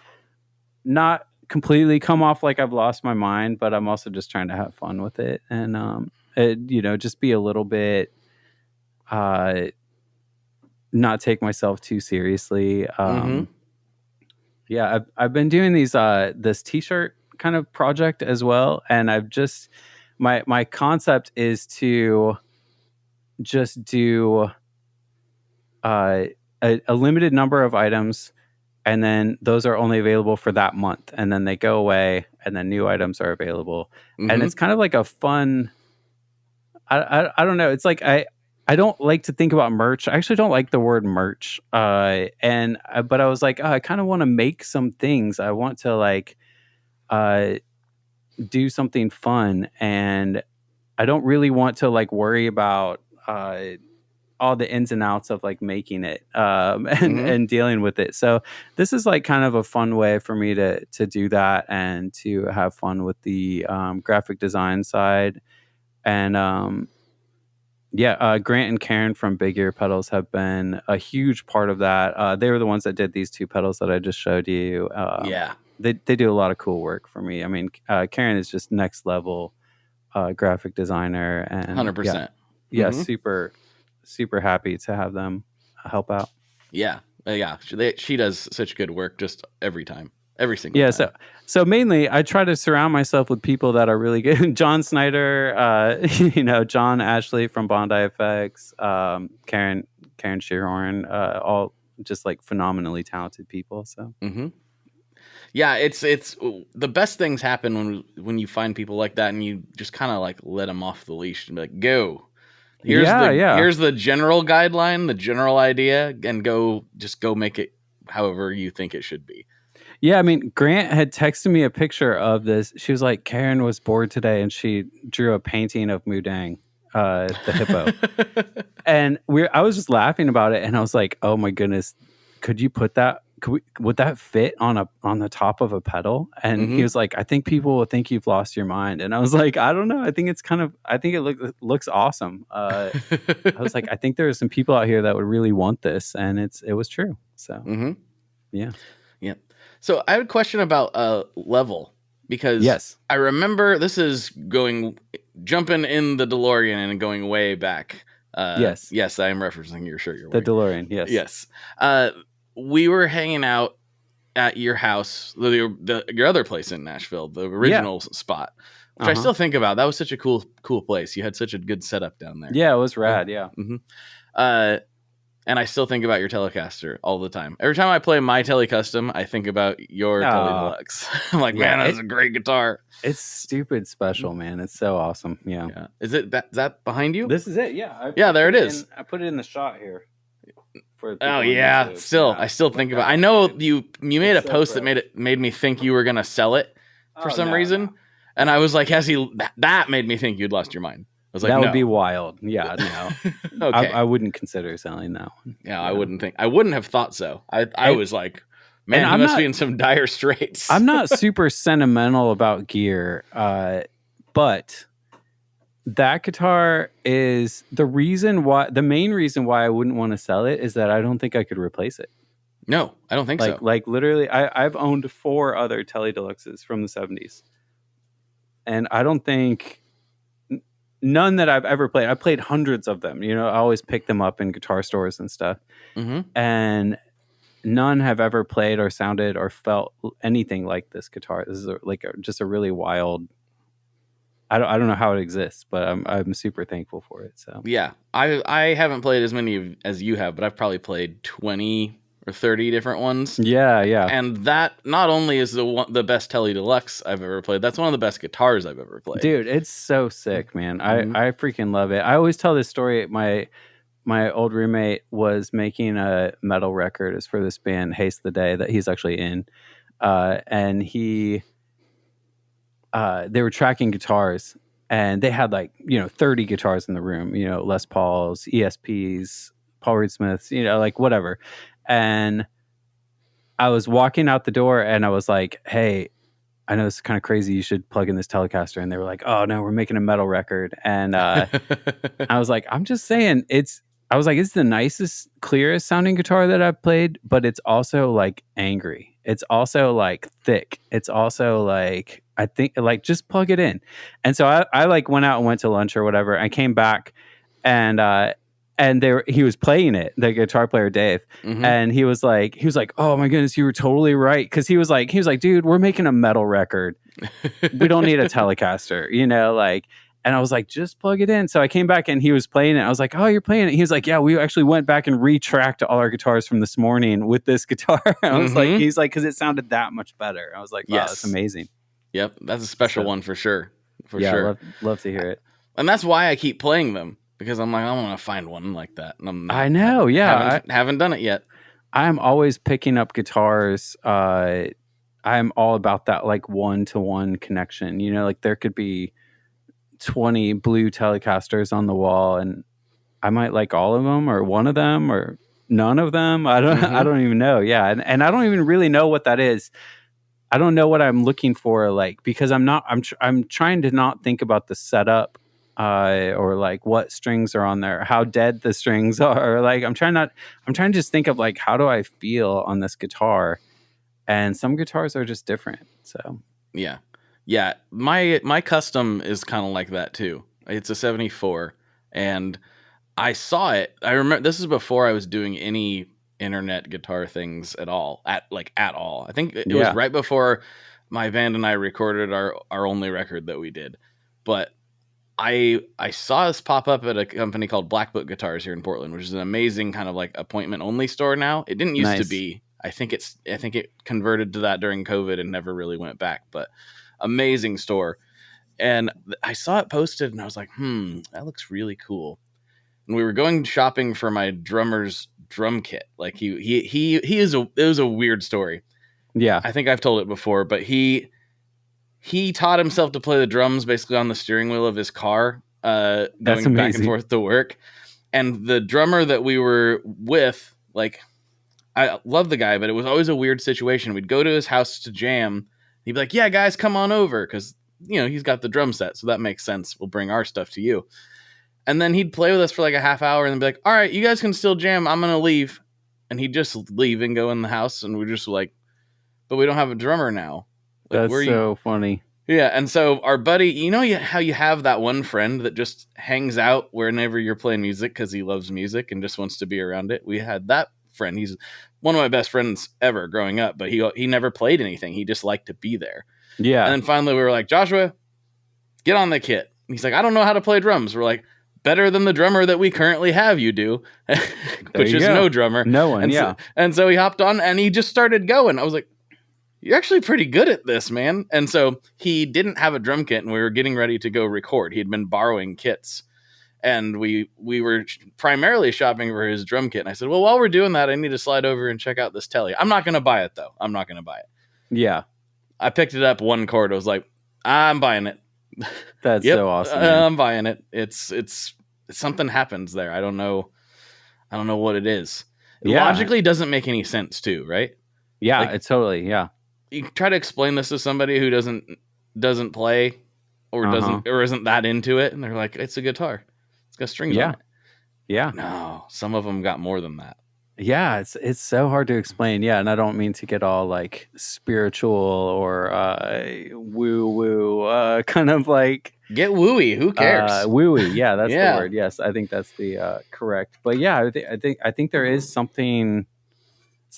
not completely come off like I've lost my mind, but I'm also just trying to have fun with it. And just be a little bit not take myself too seriously. I've been doing these this t-shirt kind of project as well, and I've just my concept is to just do a limited number of items, and then those are only available for that month, and then they go away, and then new items are available. And it's kind of like a fun, I don't know, it's like I don't like to think about merch. I actually don't like the word merch. But I was like, I kind of want to make some things. I want to like do something fun, and I don't really want to like worry about all the ins and outs of like making it and dealing with it. So this is like kind of a fun way for me to do that and to have fun with the graphic design side. And Grant and Karen from Big Ear Pedals have been a huge part of that. They were the ones that did these two pedals that I just showed you. They do a lot of cool work for me. I mean, Karen is just next level graphic designer, and 100%. Super, super happy to have them help out. She does such good work just every time. Every single time. So mainly I try to surround myself with people that are really good. John Snyder, John Ashley from Bondi Effects, Karen Shearhorn, all just like phenomenally talented people. So Yeah, it's the best things happen when you find people like that and you just kind of like let them off the leash and be like, go. Here's the general guideline, the general idea, and go make it however you think it should be. Yeah, I mean, Grant had texted me a picture of this. She was like, Karen was bored today and she drew a painting of Mudang, the hippo. And I was just laughing about it and I was like, oh my goodness, could you put that? Would that fit on the top of a pedal? And he was like, I think people will think you've lost your mind. And I was like, I don't know. I think it looks awesome. I was like, I think there are some people out here that would really want this, and it was true. So yeah. So I have a question about level, because I remember this is jumping in the DeLorean and going way back. Yes, I am referencing your shirt. You're wearing. The DeLorean. Yes. We were hanging out at your house, your other place in Nashville, the original spot, which I still think about. That was such a cool place. You had such a good setup down there. Yeah, it was rad. Yeah. And I still think about your Telecaster all the time. Every time I play my Tele-Custom, I think about your Tele Deluxe. I'm like, man, that's a great guitar. It's stupid special, man. It's so awesome. Yeah. Is that behind you? This is it. Yeah. There it is. I put it in the shot here. I still think about. I know you made a post that made me think you were gonna sell it for some reason, and I was like, that made me think you'd lost your mind. I was like, that would be wild. Yeah, no, okay. I wouldn't consider selling that one. Yeah, I wouldn't have thought so. I was like, man, I must be in some dire straits. I'm not super sentimental about gear, but that guitar is the main reason why I wouldn't want to sell it is that I don't think I could replace it. No, I don't think so. Like literally, I've owned 4 other Tele Deluxes from the 70s. And I don't think none that I've ever played. I've played hundreds of them. I always pick them up in guitar stores and stuff. And none have ever played or sounded or felt anything like this guitar. This is just a really wild. I don't know how it exists, but I'm super thankful for it. So yeah, I haven't played as many as you have, but I've probably played 20 or 30 different ones. Yeah. And that not only is the best Tele Deluxe I've ever played, that's one of the best guitars I've ever played. Dude, it's so sick, man. I freaking love it. I always tell this story. My old roommate was making a metal record. It's for this band Haste the Day that he's actually in, and they were tracking guitars, and they had 30 guitars in the room, Les Pauls, ESPs, Paul Reed Smiths, whatever. And I was walking out the door and I was like, hey, I know this is kind of crazy. You should plug in this Telecaster. And they were like, oh no, we're making a metal record. And I was like, I'm just saying it's the nicest, clearest sounding guitar that I've played, but it's also angry. It's also thick. It's also I think just plug it in. And so I went out and went to lunch or whatever. I came back and he was playing it, the guitar player Dave, and he was like, oh my goodness, you were totally right, because he was like, dude, we're making a metal record, we don't need a Telecaster, and I was like, just plug it in. So I came back and he was playing it. I was like, oh, you're playing it. He was like, yeah, we actually went back and retracked all our guitars from this morning with this guitar. I was like, he's like, because it sounded that much better. I was like, wow, that's amazing. Yep, that's a special one for sure. Sure. Love to hear it. And that's why I keep playing them. Because I'm like, I want to find one like that. And I know, yeah. Haven't done it yet. I'm always picking up guitars. I'm all about that one-to-one connection. There could be 20 blue Telecasters on the wall, and I might like all of them, or one of them, or none of them. I don't even know. Yeah, and I don't even really know what that is. I don't know what I'm looking for, because I'm trying to not think about the setup. Or what strings are on there, how dead the strings are. I'm trying to just think of how do I feel on this guitar, and some guitars are just different. So yeah. My custom is kind of like that too. It's a 74, and I saw it. I remember this is before I was doing any internet guitar things at all. At all. I think it was right before my band and I recorded our only record that we did, but. I saw this pop up at a company called Black Book Guitars here in Portland, which is an amazing kind of appointment only store now. It didn't used to be. I think it converted to that during COVID and never really went back, but amazing store. And I saw it posted and I was like, that looks really cool. And we were going shopping for my drummer's drum kit. Like it was a weird story. Yeah. I think I've told it before, but he taught himself to play the drums basically on the steering wheel of his car, going back and forth to work. And the drummer that we were with, like, I love the guy, but it was always a weird situation. We'd go to his house to jam. He'd be like, yeah, guys, come on over. Cause he's got the drum set. So that makes sense. We'll bring our stuff to you. And then he'd play with us for like a half hour and then be like, all right, you guys can still jam. I'm going to leave. And he'd just leave and go in the house. And we're just like, but we don't have a drummer now. Like, that's so funny. Yeah. And so our buddy, how you have that one friend that just hangs out whenever you're playing music because he loves music and just wants to be around it. We had that friend. He's one of my best friends ever growing up, but he never played anything. He just liked to be there. Yeah. And then finally we were like, Joshua, get on the kit. And he's like, I don't know how to play drums. We're like, better than the drummer that we currently have, you do, which is no drummer. No one, and so he hopped on and he just started going. I was like, you're actually pretty good at this, man. And so he didn't have a drum kit and we were getting ready to go record. He'd been borrowing kits and we were primarily shopping for his drum kit. And I said, well, while we're doing that, I need to slide over and check out this Tele. I'm not going to buy it though. I'm not going to buy it. Yeah. I picked it up one chord. I was like, I'm buying it. That's so awesome. I'm buying it. It's something happens there. I don't know what it is. It logically doesn't make any sense too, right? Yeah, like, it's totally, yeah. You try to explain this to somebody who doesn't play or isn't that into it, and they're like, it's a guitar. It's got strings on it. Yeah. No, some of them got more than that. Yeah, it's so hard to explain. Yeah, and I don't mean to get all like spiritual or woo kind of like get wooey. Who cares? Wooey. Yeah, that's the word. Yes, I think that's the correct. But yeah, I think there is something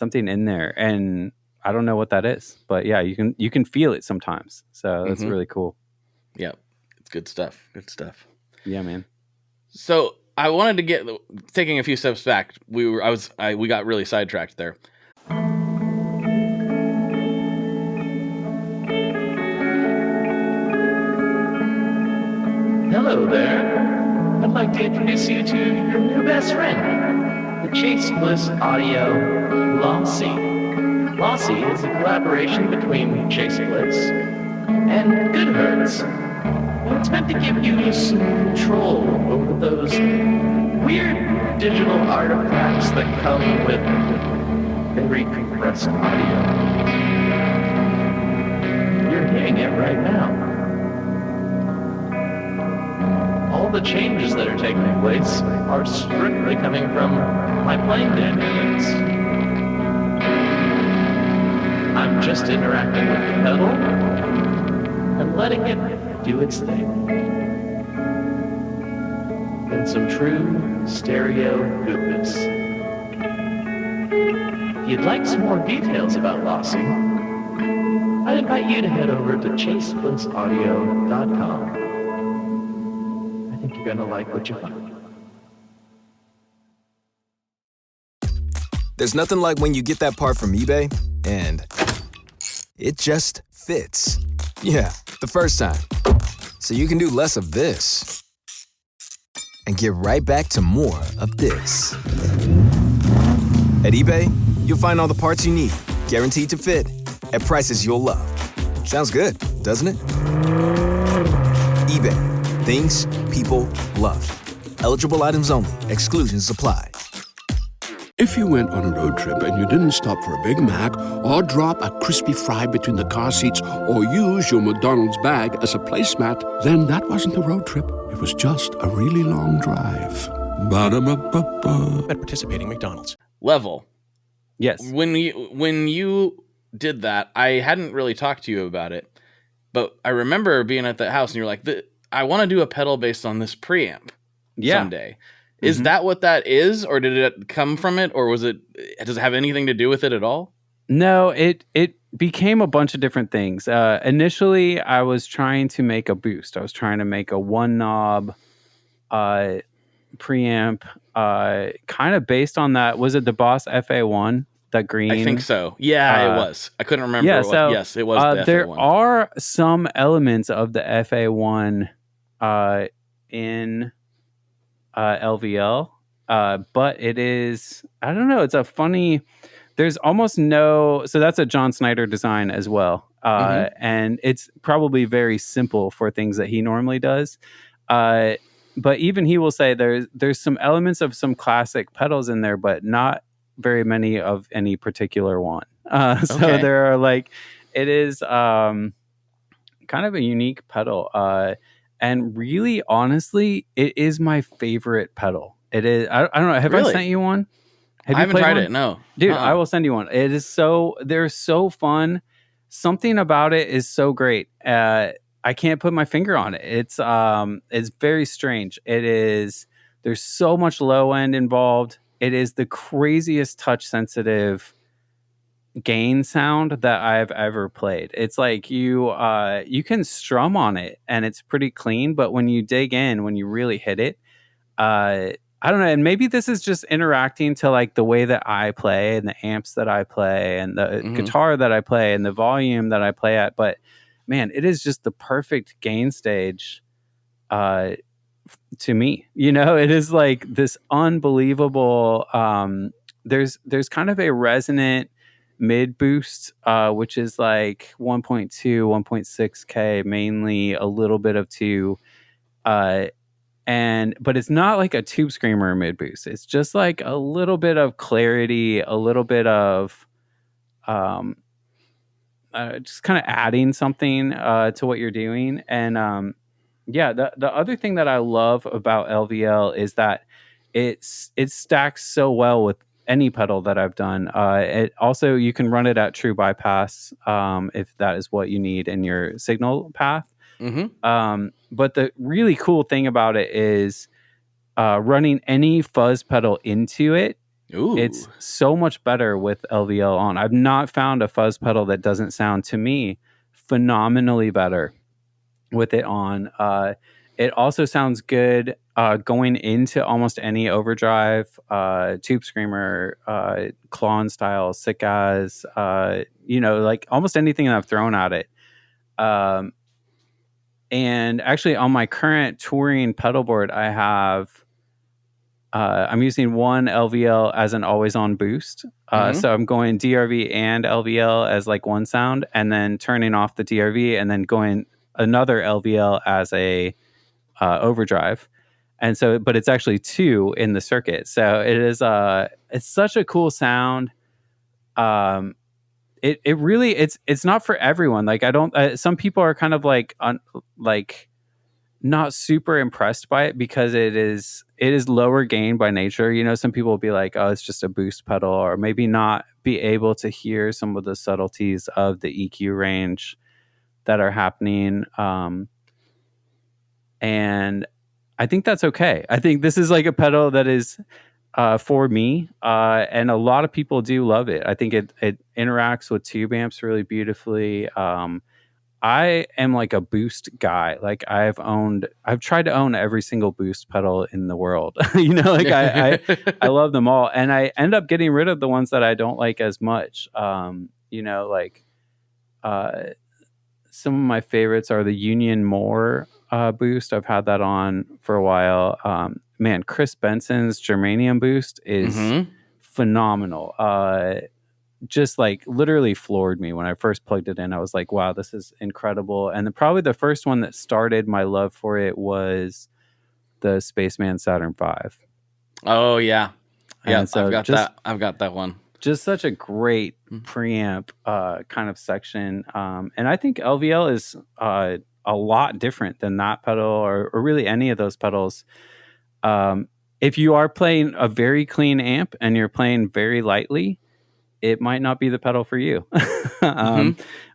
in there, and I don't know what that is. But yeah, you can feel it sometimes. So that's really cool. Yeah, it's good stuff. Good stuff. Yeah, man. So I wanted to get taking a few steps back. We got really sidetracked there. Hello there. I'd like to introduce you to your new best friend, the Chase Bliss Audio Lossy. Lossy is a collaboration between Chase Bliss and Good Hertz. It's meant to give you some control over those weird digital artifacts that come with very compressed audio. You're hearing it right now. All the changes that are taking place are strictly coming from my playing dynamics. I'm just interacting with the pedal and letting it do its thing. In some true stereo goodness. If you'd like some more details about Lossy, I'd invite you to head over to chaseblissaudio.com. I think you're gonna like what you find. There's nothing like when you get that part from eBay and it just fits. Yeah, the first time. So you can do less of this and get right back to more of this. At eBay, you'll find all the parts you need, guaranteed to fit, at prices you'll love. Sounds good, doesn't it? eBay, things people love. Eligible items only. Exclusions apply. If you went on a road trip and you didn't stop for a Big Mac or drop a crispy fry between the car seats or use your McDonald's bag as a placemat, then that wasn't a road trip. It was just a really long drive. Ba-da-ba-ba-ba. At participating McDonald's. Level. Yes. When you did that, I hadn't really talked to you about it, but I remember being at that house and you're like, I want to do a pedal based on this preamp someday. Is that what that is, or did it come from it, or does it have anything to do with it at all? No, it became a bunch of different things. Initially, I was trying to make a boost. I was trying to make a one knob preamp, kind of based on that. Was it the Boss FA1 that green. I think so. Yeah, it was. I couldn't remember. Yeah, so yes, it was the there FA1. are some elements of the FA1 in LVL, but it is, I don't know, it's a funny, there's almost no, so that's a John Snyder design as well. And it's probably very simple for things that he normally does. But even he will say there's some elements of some classic pedals in there, but not very many of any particular one. So there are like, it is kind of a unique pedal. And really, honestly, it is my favorite pedal. It is. I don't know. Have I sent you one? I haven't tried it. No, dude. I will send you one. It is so. They're so fun. Something about it is so great. I can't put my finger on it. It's very strange. It is. There's so much low end involved. It is the craziest touch sensitive gain sound that I've ever played. It's like you can strum on it and it's pretty clean, but when you dig in, when you really hit it, I don't know, and maybe this is just interacting to like the way that I play and the amps that I play and the guitar that I play and the volume that I play at, but man, it is just the perfect gain stage to me. You know, it is like this unbelievable there's kind of a resonant mid boost, which is like 1.2, 1.6K, mainly a little bit of 2. But it's not like a tube screamer mid boost. It's just like a little bit of clarity, a little bit of just kind of adding something to what you're doing. And the other thing that I love about LVL is that it stacks so well with any pedal that I've done. It also, you can run it at true bypass if that is what you need in your signal path. But the really cool thing about it is running any fuzz pedal into it. It's so much better with LVL on. I've not found a fuzz pedal that doesn't sound, to me, phenomenally better with it on. It also sounds good going into almost any overdrive, tube screamer, Klon style, sick as, like almost anything that I've thrown at it. And actually on my current touring pedal board, I have, I'm using one LVL as an always on boost. So I'm going DRV and LVL as like one sound, and then turning off the DRV and then going another LVL as a overdrive. And so, but it's actually 2 in the circuit. So it is, it's such a cool sound. It really, it's not for everyone. Like some people are kind of like, not super impressed by it because it is lower gain by nature. You know, some people will be like, oh, it's just a boost pedal, or maybe not be able to hear some of the subtleties of the EQ range that are happening. And I think that's okay. I think this is like a pedal that is for me, and a lot of people do love it. I think it interacts with tube amps really beautifully. I am like a boost guy. Like I've tried to own every single boost pedal in the world. You know, like I love them all, and I end up getting rid of the ones that I don't like as much. You know, like some of my favorites are the Union More boost. I've had that on for a while. Man, Chris Benson's Germanium boost is phenomenal. Just like literally floored me when I first plugged it in. I was like, wow, this is incredible. And probably the first one that started my love for it was the Spaceman Saturn V. Oh yeah. Yeah. So I've got that one. Just such a great preamp kind of section. And I think LVL is a lot different than that pedal or really any of those pedals. If you are playing a very clean amp and you're playing very lightly, it might not be the pedal for you.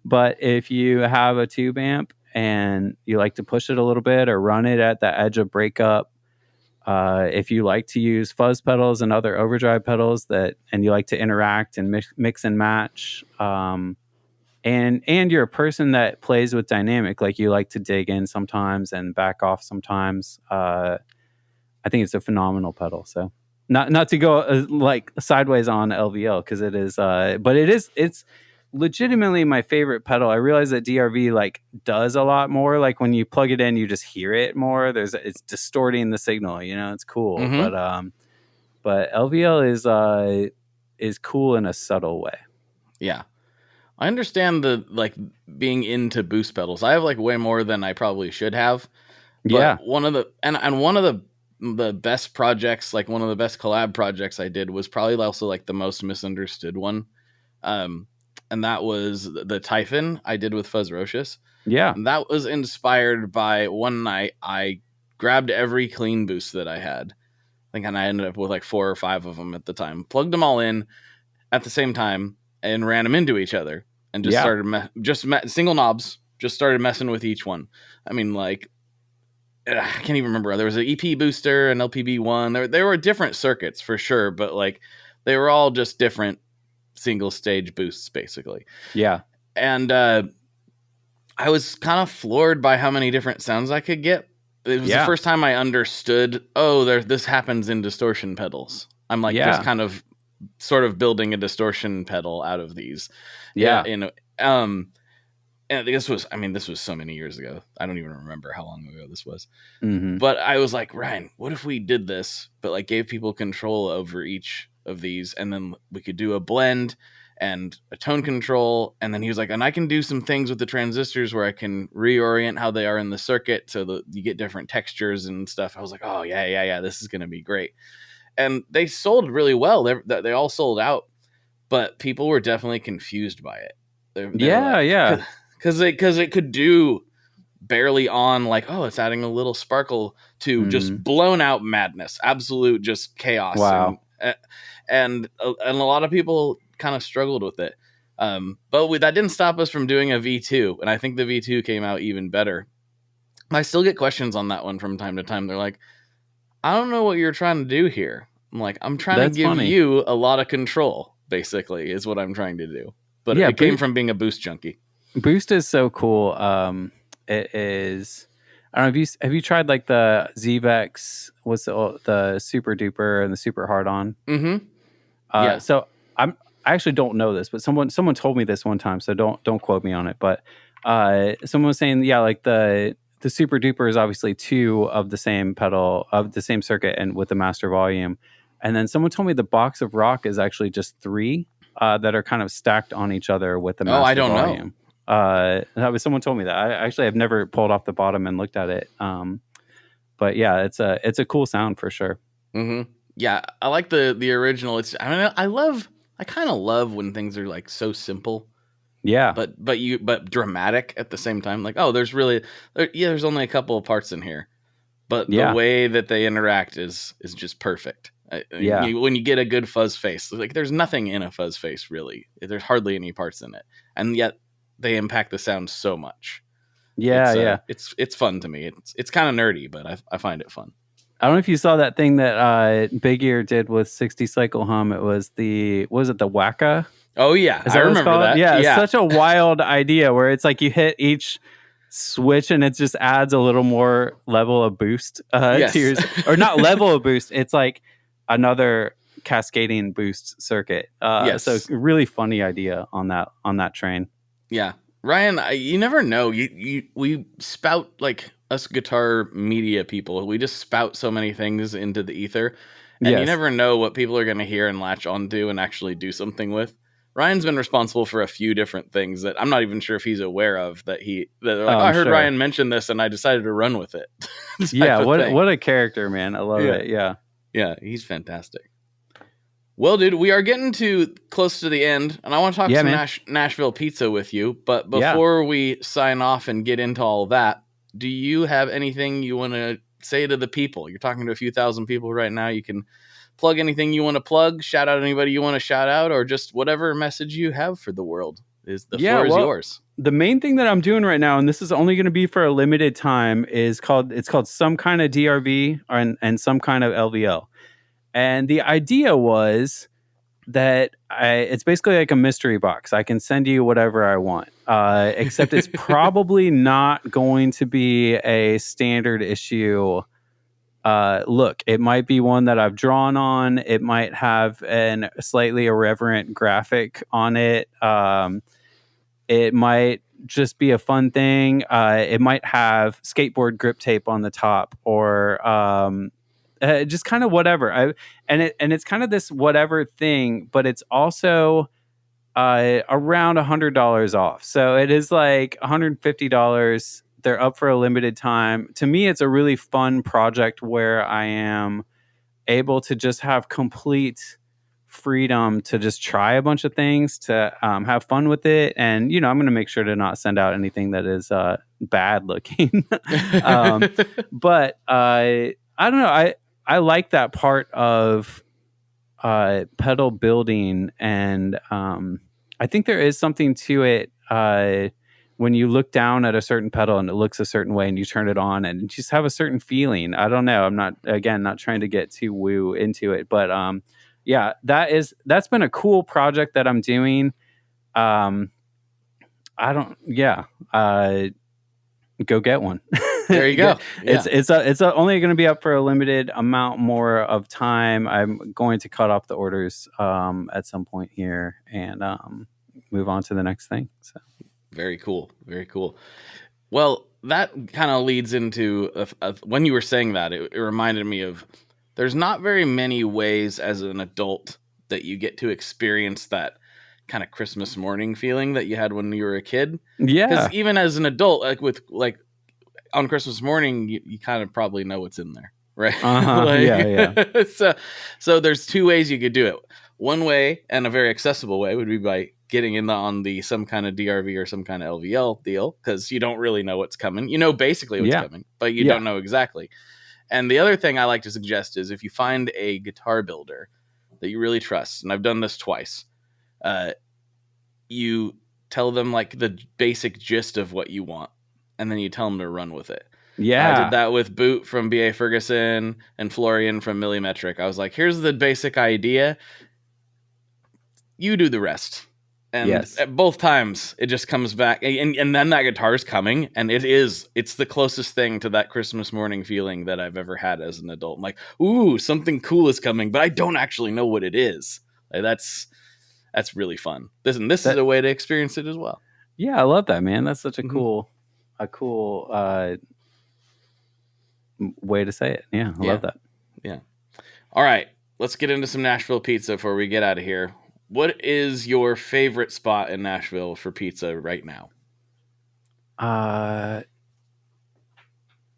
But if you have a tube amp and you like to push it a little bit or run it at the edge of breakup, if you like to use fuzz pedals and other overdrive pedals and you like to interact and mix and match, and you're a person that plays with dynamic, like you like to dig in sometimes and back off sometimes, I think it's a phenomenal pedal. So not to go like sideways on LVL because it is, but it's legitimately my favorite pedal. I realize that DRV like does a lot more. Like when you plug it in, you just hear it more. It's distorting the signal. It's cool, but LVL is cool in a subtle way. Yeah. I understand the like being into boost pedals. I have like way more than I probably should have. But one of the best projects, like one of the best collab projects I did was probably also like the most misunderstood one. And that was the Typhon I did with Fuzzrocious. Yeah. And that was inspired by one night I grabbed every clean boost that I had. I think I ended up with like 4 or 5 of them at the time. Plugged them all in at the same time and ran them into each other and just started single knobs, just started messing with each one. I mean, like, I can't even remember. There was an EP booster, an LPB1. There were different circuits for sure, but like they were all just different single stage boosts basically. Yeah. And I was kind of floored by how many different sounds I could get. It was the first time I understood, this happens in distortion pedals. I'm like just kind of sort of building a distortion pedal out of these. And this was so many years ago. I don't even remember how long ago this was. Mm-hmm. But I was like, Ryan, what if we did this, but like gave people control over each of these, and then we could do a blend and a tone control. And then he was like, and I can do some things with the transistors where I can reorient how they are in the circuit so that you get different textures and stuff. I was like, oh yeah, this is going to be great. And they sold really well. They all sold out, but people were definitely confused by it. Because it could do barely on like, it's adding a little sparkle to just blown out madness, absolute just chaos. Wow. And a lot of people kind of struggled with it. But that didn't stop us from doing a V2. And I think the V2 came out even better. I still get questions on that one from time to time. They're like, I don't know what you're trying to do here. I'm like, I'm trying to give you a lot of control, basically, is what I'm trying to do. But it came from being a boost junkie. Boost is so cool. It is. I don't know. Have you tried like the Zvex? What's the super duper and the super hard on? Mm-hmm. So I actually don't know this, but someone told me this one time. So don't quote me on it. But someone was saying, like the super duper is obviously 2 of the same pedal of the same circuit and with the master volume. And then someone told me the box of rock is actually just 3 that are kind of stacked on each other with the master I don't volume. Know. Someone told me that. I actually have never pulled off the bottom and looked at it. But yeah, it's a cool sound for sure. Mm-hmm. Yeah, I like the original. I kind of love when things are like so simple. Yeah, but dramatic at the same time. Like, there's only a couple of parts in here, but the way that they interact is just perfect. When you get a good fuzz face, like there's nothing in a fuzz face really. There's hardly any parts in it, and yet they impact the sound so much. It's fun to me. It's kind of nerdy, but I find it fun. I don't know if you saw that thing that Big Ear did with 60 cycle hum. It was the Wacka? Oh yeah, I remember that. Yeah, it's such a wild idea where it's like you hit each switch and it just adds a little more level of boost to yours, or not level of boost. It's like another cascading boost circuit. So really funny idea on that train. Yeah, Ryan, you never know. We spout like us guitar media people. We just spout so many things into the ether, and you never know what people are going to hear and latch onto and actually do something with. Ryan's been responsible for a few different things that I'm not even sure if he's aware of. I heard Ryan mention this, and I decided to run with it. What a character, man! I love it. Yeah, he's fantastic. Well, dude, we are getting close to the end, and I want to talk some Nashville pizza with you. But before we sign off and get into all that, do you have anything you want to say to the people? You're talking to a few thousand people right now. You can plug anything you want to plug, shout out anybody you want to shout out, or just whatever message you have for the world. The floor is yours. The main thing that I'm doing right now, and this is only going to be for a limited time, it's called some kind of DRV and some kind of LVL. And the idea was that it's basically like a mystery box. I can send you whatever I want, except it's probably not going to be a standard issue look. It might be one that I've drawn on. It might have a slightly irreverent graphic on it. It might just be a fun thing. It might have skateboard grip tape on the top, or just kind of whatever. And it's kind of this whatever thing, but it's also around $100 off. So it is like $150. They're up for a limited time. To me, it's a really fun project where I am able to just have complete freedom to just try a bunch of things, to have fun with it. And, I'm going to make sure to not send out anything that is bad looking. But I don't know. I like that part of pedal building. And I think there is something to it when you look down at a certain pedal and it looks a certain way and you turn it on and just have a certain feeling. I don't know. I'm not trying to get too woo into it, but yeah, that's been a cool project that I'm doing. Go get one. There you go. Yeah. It's only going to be up for a limited amount more of time. I'm going to cut off the orders at some point here and move on to the next thing. So very cool. Very cool. Well, that kind of leads into when you were saying that, it reminded me of, there's not very many ways as an adult that you get to experience that kind of Christmas morning feeling that you had when you were a kid. Yeah. Because even as an adult, like on Christmas morning, you kind of probably know what's in there, right? Uh-huh. Yeah. So there's two ways you could do it. One way, and a very accessible way, would be by getting in on some kind of DRV or some kind of LVL deal, because you don't really know what's coming. You know basically what's coming, but you don't know exactly. And the other thing I like to suggest is, if you find a guitar builder that you really trust, and I've done this twice, you tell them like the basic gist of what you want, and then you tell them to run with it. Yeah. I did that with Boot from B.A. Ferguson and Florian from Millimetric. I was like, here's the basic idea. You do the rest. And at both times, it just comes back. And then that guitar's coming. And it's the closest thing to that Christmas morning feeling that I've ever had as an adult. I'm like, ooh, something cool is coming, but I don't actually know what it is. Like, that's really fun. This is a way to experience it as well. Yeah, I love that, man. That's such a cool way to say it. Yeah, I love that. Yeah. All right, let's get into some Nashville pizza before we get out of here. What is your favorite spot in Nashville for pizza right now?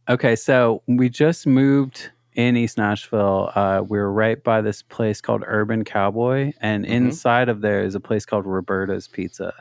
Okay, so we just moved in East Nashville. We're right by this place called Urban Cowboy, and inside of there is a place called Roberta's Pizza.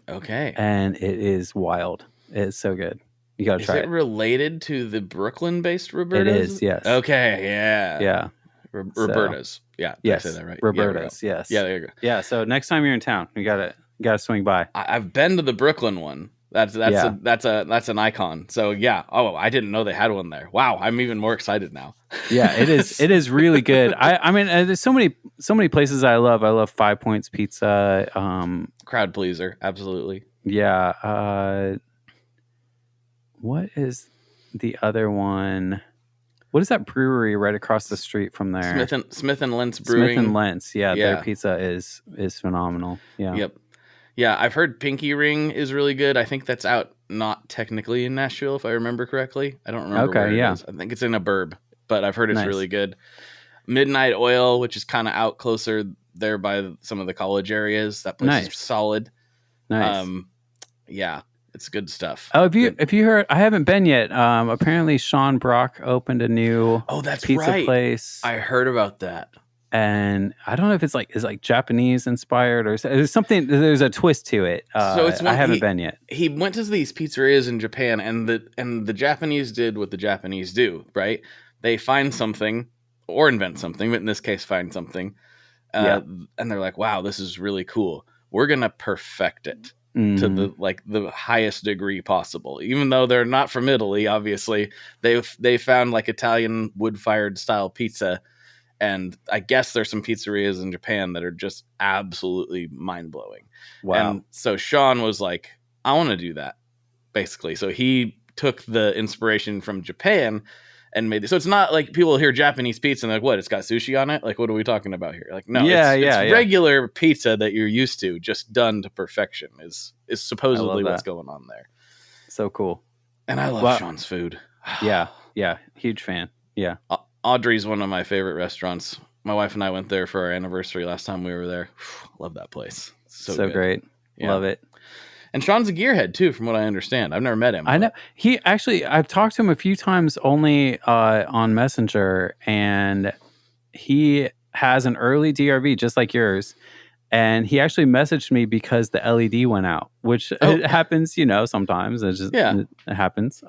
Okay. And it is wild. It's so good. You gotta try it. Is it related to the Brooklyn-based Roberta's? It is, yes. Okay, yeah. Yeah. Roberta's. Yeah. Yes. Did I say that right? Roberta's, yes. Yeah, there you go. Yeah, so next time you're in town, you gotta swing by. I've been to the Brooklyn one. That's an icon. So yeah. Oh, I didn't know they had one there. Wow, I'm even more excited now. Yeah, it is really good. I mean, there's so many places I love. I love 5 Points Pizza. Crowd pleaser, absolutely. Yeah. What is the other one? What is that brewery right across the street from there? Smith and Lentz Brewing. Smith and Lentz. Yeah, their pizza is phenomenal. Yeah. Yep. Yeah, I've heard Pinky Ring is really good. I think that's out not technically in Nashville, if I remember correctly. I don't remember where it is. I think it's in a burb, but I've heard it's really good. Midnight Oil, which is kind of out closer there by some of the college areas. That place is solid. Nice. Yeah, it's good stuff. Oh, if you heard, I haven't been yet. Apparently Sean Brock opened a new pizza place. I heard about that. And I don't know if it's like Japanese inspired or there's something. There's a twist to it. So I haven't been yet. He went to these pizzerias in Japan, and the Japanese did what the Japanese do, right? They find something or invent something, but in this case, find something, and they're like, "Wow, this is really cool. We're gonna perfect it to the highest degree possible." Even though they're not from Italy, obviously, they found like Italian wood-fired style pizza. And I guess there's some pizzerias in Japan that are just absolutely mind-blowing. Wow. And so Sean was like, I want to do that, basically. So he took the inspiration from Japan and made it. So it's not like people hear Japanese pizza and they're like, what, it's got sushi on it? Like, what are we talking about here? Like, no, it's regular pizza that you're used to, just done to perfection is supposedly what's going on there. So cool. And I love Sean's food. Yeah. Huge fan. Yeah. Audrey's one of my favorite restaurants. My wife and I went there for our anniversary last time we were there. Love that place. So great. Yeah. Love it. And Sean's a gearhead too, from what I understand. I've never met him. I know. I've talked to him a few times only on Messenger, and he has an early DRV just like yours. And he actually messaged me because the LED went out, which it happens, sometimes. It happens.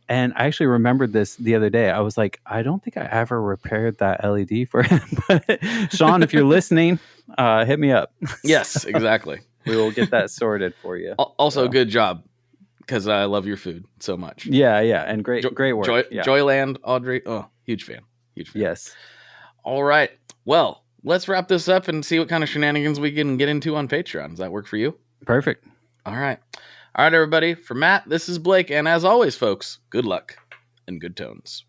And I actually remembered this the other day. I was like, I don't think I ever repaired that LED for him. But Sean, if you're listening, hit me up. Yes, exactly. We will get that sorted for you. Also, good job, because I love your food so much. Yeah, and great work. Joyland, Audrey, huge fan. Yes. All right. Well, let's wrap this up and see what kind of shenanigans we can get into on Patreon. Does that work for you? Perfect. All right, everybody. For Matt, this is Blake, and as always, folks, good luck and good tones.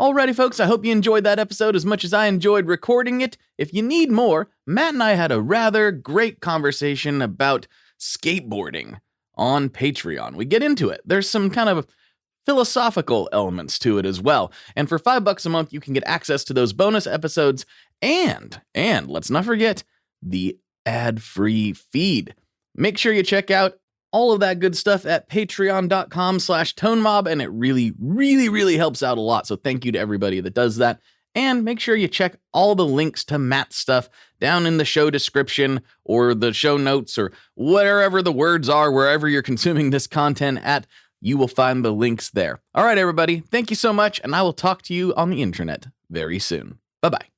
Alrighty, folks, I hope you enjoyed that episode as much as I enjoyed recording it. If you need more, Matt and I had a rather great conversation about skateboarding on Patreon. We get into it. There's some kind of philosophical elements to it as well. And for $5 a month, you can get access to those bonus episodes and let's not forget the ad-free feed. Make sure you check out all of that good stuff at patreon.com/tonemob, and it really, really, really helps out a lot. So thank you to everybody that does that. And make sure you check all the links to Matt's stuff down in the show description or the show notes or wherever the words are, wherever you're consuming this content at. You will find the links there. All right, everybody. Thank you so much, and I will talk to you on the internet very soon. Bye-bye.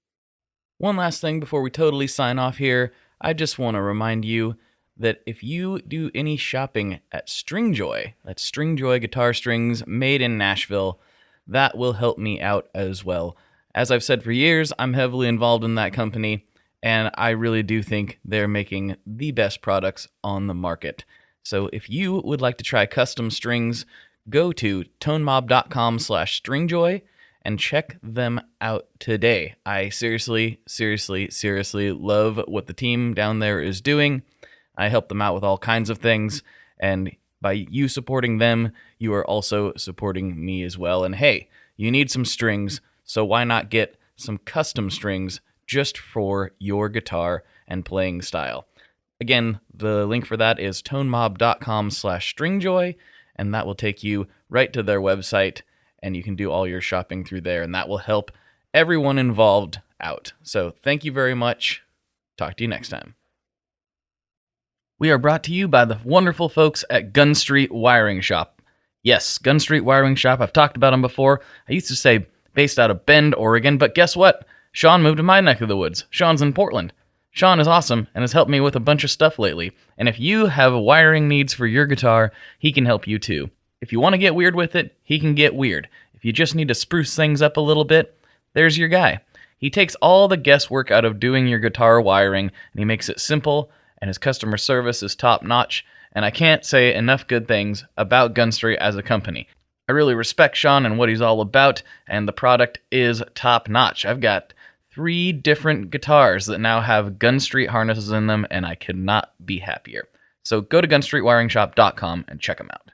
One last thing before we totally sign off here. I just want to remind you that if you do any shopping at Stringjoy, that's Stringjoy guitar strings made in Nashville, that will help me out as well. As I've said for years, I'm heavily involved in that company, and I really do think they're making the best products on the market. So if you would like to try custom strings, go to tonemob.com/stringjoy and check them out today. I seriously love what the team down there is doing. I help them out with all kinds of things, and by you supporting them, you are also supporting me as well. And hey, you need some strings, so why not get some custom strings just for your guitar and playing style? Again, the link for that is tonemob.com/stringjoy, and that will take you right to their website, and you can do all your shopping through there, and that will help everyone involved out. So thank you very much. Talk to you next time. We are brought to you by the wonderful folks at Gun Street Wiring Shop. Yes, Gun Street Wiring Shop. I've talked about them before. I used to say based out of Bend, Oregon, but guess what? Sean moved to my neck of the woods. Sean's in Portland. Sean is awesome and has helped me with a bunch of stuff lately. And if you have wiring needs for your guitar, he can help you too. If you want to get weird with it, he can get weird. If you just need to spruce things up a little bit, there's your guy. He takes all the guesswork out of doing your guitar wiring, and he makes it simple, and his customer service is top-notch, and I can't say enough good things about Gun Street as a company. I really respect Sean and what he's all about, and the product is top-notch. I've got 3 different guitars that now have Gun Street harnesses in them, and I could not be happier. So go to gunstreetwiringshop.com and check them out.